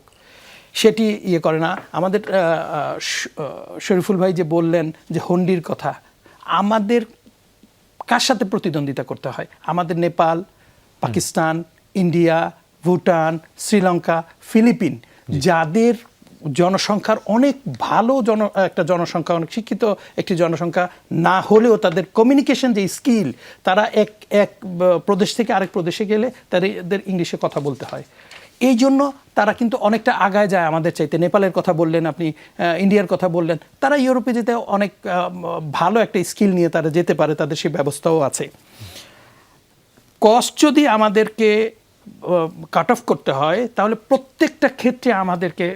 সেটি করে না। আমাদের শরীফুল ভাই যে বললেন যে হুন্ডির কথা, আমাদের কার সাথে প্রতিদ্বন্দ্বিতা করতে হয়? আমাদের নেপাল, পাকিস্তান, ইন্ডিয়া, ভুটান, শ্রীলঙ্কা, ফিলিপিন, যাদের জনসংখ্যার অনেক ভালো একটা জনসংখ্যা, অনেক শিক্ষিত একটি জনসংখ্যা না হলেও তাদের কমিউনিকেশন যে স্কিল, তারা এক প্রদেশ থেকে আরেক প্রদেশে গেলে তাদের ইংলিশে কথা বলতে হয়। এই জন্য তারা কিন্তু অনেকটা আগায় যায় আমাদের চাইতে। নেপালের কথা বললেন আপনি, ইন্ডিয়ার কথা বললেন, তারা ইউরোপে যেতে অনেক ভালো একটা স্কিল নিয়ে তারা যেতে পারে, তাদের সেই ব্যবস্থাও আছে। কস্ট যদি আমাদেরকে কাট অফ করতে হয় তাহলে প্রত্যেকটা ক্ষেত্রে আমাদেরকে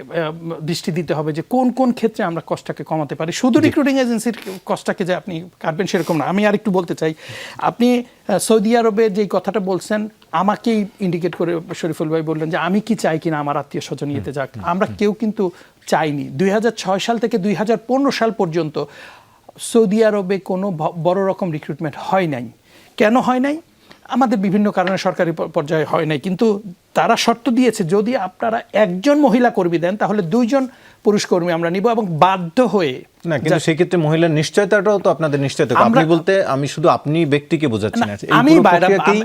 দৃষ্টি দিতে হবে যে কোন কোন ক্ষেত্রে আমরা কস্টটাকে কমাতে পারি। শুধু রিক্রুটিং এজেন্সির কস্টটাকে যে আপনি কাটবেন সেরকম না। আমি আরেকটু বলতে চাই, আপনি সৌদি আরবের যেই কথাটা বলছেন আমাকেই ইন্ডিকেট করে শরীফুল ভাই বললেন যে আমি কি চাই কিনা আমার আত্মীয় স্বজন ইয়েতে যাক। আমরা কেউ কিন্তু চাইনি। 2006 সাল থেকে 2015 সাল পর্যন্ত সৌদি আরবে কোনো বড় রকম রিক্রুটমেন্ট হয় নাই। কেন হয় নাই? আমাদের বিভিন্ন কারণে সরকারি পর্যায়ে হয় নাই, কিন্তু তারা শর্ত দিয়েছে যদি আপনারা একজন মহিলা কর্মী দেন তাহলে 2 জন পুরুষ কর্মী আমরা নিব, এবং বাধ্য হয়ে না, কিন্তু সেক্ষেত্রে মহিলার নিশ্চয়তাটাও তো আপনাদের নিশ্চয়তা। আপনি বলতে আমি শুধু আপনি ব্যক্তিকে বোঝাচ্ছি না, এই পুরো প্রক্রিয়াতেই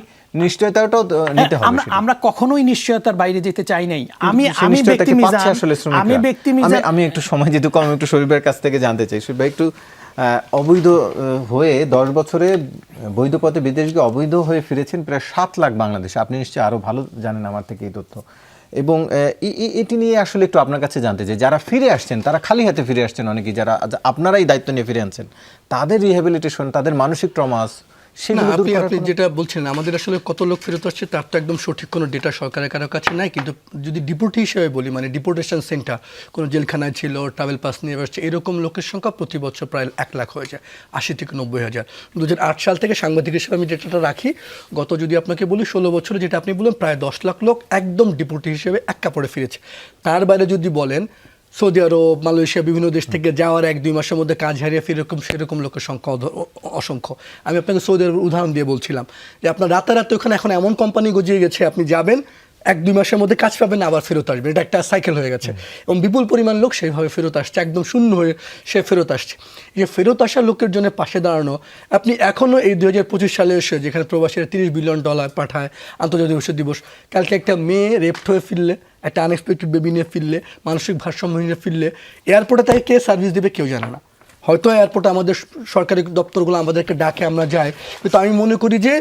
নিশ্চয়তাটাও নিতে হবে। আমরা কখনোই নিশ্চয়তার বাইরে যেতে চাই নাই। আমি একটু সময় যেহেতু কম, একটু শরীফের কাছ থেকে জানতে চাই। শরীফ ভাই, একটু অবৈধ হয়ে 10 বছরে বৈধ পথে বিদেশ গিয়ে অবৈধ হয়ে ফিরেছেন প্রায় 7 লাখ বাংলাদেশে। আপনি নিশ্চয়ই আরো ভালো জানেন আমার থেকে এই তথ্য, এবং এটি নিয়ে আসলে একটু আপনার কাছে জানতে চাই। যারা ফিরে আসছেন তারা খালি হাতে ফিরে আসছেন, অনেকেই যারা আপনারাই দায়িত্ব নিয়ে ফিরে আনছেন, তাদের রিহ্যাবিলিটেশন, তাদের মানসিক ট্রমাস, আপনি যেটা বলছেন আমাদের আসলে কত লোক ফেরত আসছে তার তো একদম সঠিক কোনো ডেটা সরকারের কারো কাছে নাই। কিন্তু যদি ডিপোর্টি হিসেবে বলি, মানে ডিপোর্টেশন সেন্টার কোনো জেলখানায় ছিল, ট্রাভেল পাস নিয়ে আসছে, এরকম লোকের সংখ্যা প্রতি বছর প্রায় 1 লাখ হয়ে যায়, 80 থেকে 90 হাজার। 2008 সাল থেকে সাংবাদিক হিসেবে আমি ডেটাটা রাখি, গত যদি আপনাকে বলি 16 বছরে যেটা আপনি বললেন প্রায় 10 লাখ লোক একদম ডিপোর্টি হিসেবে এক কাপড়ে ফিরেছে। তার বাইরে যদি বলেন সৌদি আরব, মালয়েশিয়া, বিভিন্ন দেশ থেকে যাওয়ার 1-2 মাসের মধ্যে কাজ হারিয়ে সেরকম লোকের সংখ্যা অসংখ্য। আমি আপনাকে সৌদি আরবের উদাহরণ দিয়ে বলছিলাম যে আপনার রাতারাতি ওখানে এখন এমন কোম্পানি গজিয়ে গেছে, আপনি যাবেন 1-2 মাসের মধ্যে কাজ পাবেন, আবার ফেরত আসবেন। এটা একটা সাইকেল হয়ে গেছে, এবং বিপুল পরিমাণ লোক সেইভাবে ফেরত আসছে, একদম শূন্য হয়ে সে ফেরত আসছে। যে ফেরত আসা লোকের জন্য পাশে দাঁড়ানো, আপনি এখনও এই 2025 সালে এসে যেখানে প্রবাসীরা $30 বিলিয়ন পাঠায় আন্তর্জাতিক শিশু দিবস, কালকে একটা মেয়ে রেপ্ট হয়ে ফিরলে, একটা আনএক্সপেক্টেড বেবি নিয়ে ফিরলে, মানসিক ভারসাম্য নিয়ে ফিরলে, এয়ারপোর্টে তাকে কে সার্ভিস দেবে কেউ জানে না। হয়তো এয়ারপোর্টে আমাদের সরকারি দপ্তরগুলো আমাদেরকে ডাকে, আমরা যাই, কিন্তু আমি মনে করি যে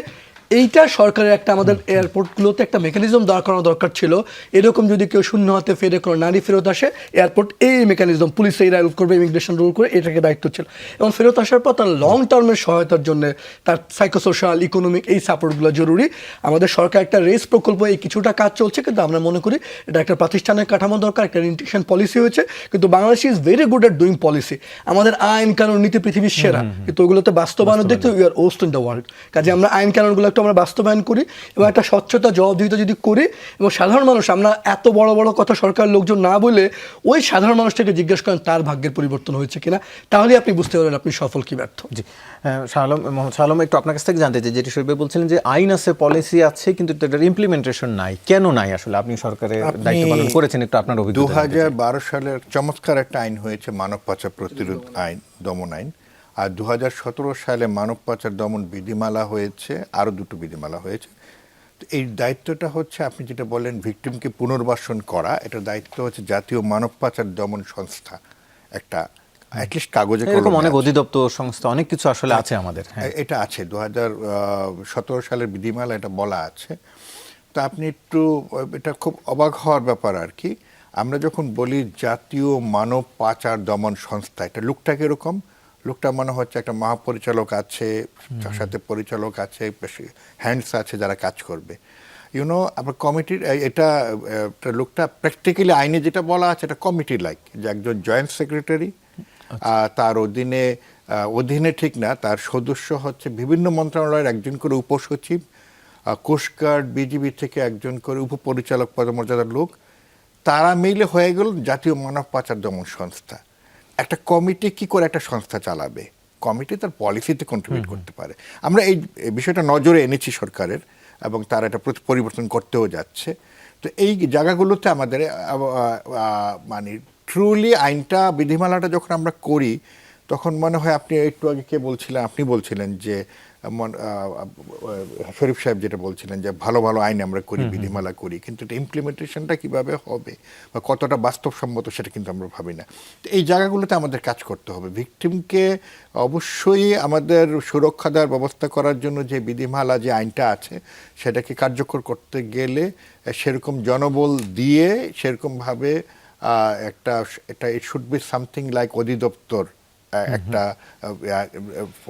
এইটা সরকারের একটা, আমাদের এয়ারপোর্টগুলোতে একটা মেকানিজম করানো দরকার ছিল। এরকম যদি কেউ শূন্য হাতে ফেরে কোনো নারী ফেরত আসে, এয়ারপোর্ট এই মেকানিজম পুলিশ এই রুল করবে, ইমিগ্রেশন রুল করে, এটাকে দায়িত্ব ছিল। এবং ফেরত আসার পর তার লং টার্মের সহায়তার জন্য তার সাইকোসোশ্যাল, ইকোনমিক এই সাপোর্টগুলো জরুরি। আমাদের সরকার একটা রেস প্রকল্প, এই কিছুটা কাজ চলছে, কিন্তু আমরা মনে করি এটা একটা প্রাতিষ্ঠানিক কাঠামো দরকার, একটা ইন্টিগ্রেশন পলিসি হয়েছে, কিন্তু Bangladesh is very good at doing policy. আমাদের আইন কানুন নীতি পৃথিবীর সেরা, কিন্তু ওইগুলোতে বাস্তবায়ন দেখতে we are worst in the world. কাজে আমরা আইন কানুনগুলো একটু আমরা বাস্তবায়ন করি, এবং একটা স্বচ্ছতা, জবাবদিহিতা যদি করি, এবং সাধারণ মানুষ, আমরা এত বড় বড় কথা সরকার লোকজন না বলে ওই সাধারণ মানুষটাকে জিজ্ঞেস করেন তার ভাগ্যের পরিবর্তন হয়েছে কিনা, তাহলে আপনি বুঝতে পারবেন আপনি সফল কি ব্যর্থ। জি, মোহাম্মদ শাহ আলম, একটু আপনার কাছ থেকে জানতে চাই, যেটি শরীফ ভাই বলছিলেন যে আইন আছে, পলিসি আছে, কিন্তু এটার ইমপ্লিমেন্টেশন নাই। কেন নাই আসলে? আপনি সরকারের দায়িত্ব পালন করেছেন, একটু আপনার অভিজ্ঞতা। 2012 সালের চমৎকার একটা আইন হয়েছে, মানব পাচার প্রতিরোধ আইন, দমন আইন। আর 2017 সালে মানব পাচার দমন বিধিমালা হয়েছে, আরও 2টো বিধিমালা হয়েছে। তো এই দায়িত্বটা হচ্ছে আপনি যেটা বলেন ভিকটিমকে পুনর্বাসন করা, এটার দায়িত্ব হচ্ছে জাতীয় মানব পাচার দমন সংস্থা, একটা অ্যাটলিস্ট কাগজে এরকম অনেক অধিদপ্তর সংস্থা, অনেক কিছু আসলে আছে আমাদের। এটা আছে 2017 সালের বিধিমালা, এটা বলা আছে। তো আপনি একটু, এটা খুব অবাক হওয়ার ব্যাপার আর কি। আমরা যখন বলি জাতীয় মানব পাচার দমন সংস্থা, এটা লুকটাকে এরকম, লোকটা মনে হচ্ছে একটা মহাপরিচালক আছে, তার সাথে পরিচালক আছে, হ্যান্ডস আছে যারা কাজ করবে, ইউনো। আপনার কমিটির এটা লোকটা প্র্যাকটিক্যালি আইনে যেটা বলা আছে এটা কমিটি লাইক, যে একজন জয়েন্ট সেক্রেটারি, তার অধীনে ঠিক না, তার সদস্য হচ্ছে বিভিন্ন মন্ত্রণালয়ের একজন করে উপসচিব, কোস্টগার্ড, বিজিবি থেকে একজন করে উপপরিচালক পদমর্যাদার লোক, তারা মিলে হয়ে গেল জাতীয় মানব পাচার দমন সংস্থা। একটা কমিটি কি করে একটা সংস্থা চালাবে? কমিটি তার পলিসিতে কন্ট্রিবিউট করতে পারে। আমরা এই বিষয়টা নজরে এনেছি সরকারের, এবং তারা এটা পরিবর্তন করতেও যাচ্ছে। তো এই জায়গাগুলোতে আমাদের মানে ট্রুলি আইনটা, বিধিমালাটা যখন আমরা করি, তখন মনে হয়, আপনি একটু আগে কে বলছিলেন, আপনি বলছিলেন যে শরীফ সাহেব যেটা বলছিলেন যে ভালো ভালো আইন আমরা করি, বিধিমালা করি, কিন্তু এটা ইমপ্লিমেন্টেশনটা কিভাবে হবে বা কতটা বাস্তবসম্মত সেটা কিন্তু আমরা ভাবি না। তো এই জায়গাগুলোতে আমাদের কাজ করতে হবে। ভিকটিমকে অবশ্যই আমাদের সুরক্ষা দেওয়ার ব্যবস্থা করার জন্য যে বিধিমালা, যে আইনটা আছে, সেটাকে কার্যকর করতে গেলে সেরকম জনবল দিয়ে সেরকমভাবে এটা it should be something like অধিদপ্তর একটা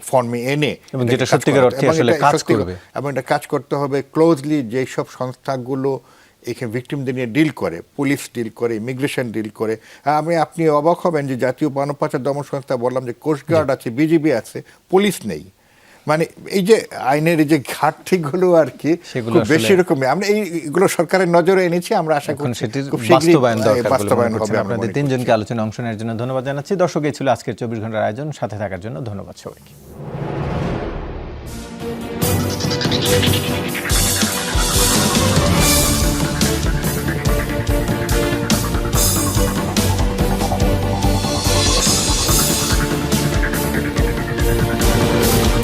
ফর্মে এনে এবং যেটা সত্যিকার অর্থে আসলে কাজ করবে, এবং এটা কাজ করতে হবে ক্লোজলি। যেসব সংস্থাগুলো এখানে ভিকটিমদের নিয়ে ডিল করে, পুলিশ ডিল করে, ইমিগ্রেশন ডিল করে, আপনি অবাক হবেন যে জাতীয় মানব দমন সংস্থা বললাম যে কোস্টগার্ড আছে, বিজিবি আছে, পুলিশ নেই। মানে এই যে আইনের এই যে ঘাটতিগুলো আর কি খুব বেশি রকমই, আমরা এইগুলো সরকারের নজরে এনেছি। আমরা আশা করি সেটির খুব শীঘ্রই বাস্তবায়ন হবে। আমরা আপনাদের তিনজনকে আলোচনায় অংশ নেওয়ার জন্য ধন্যবাদ জানাচ্ছি। দর্শক, এই ছিল আজকের 24 ঘন্টার আয়োজন। সাথে থাকার জন্য ধন্যবাদ সবাইকে।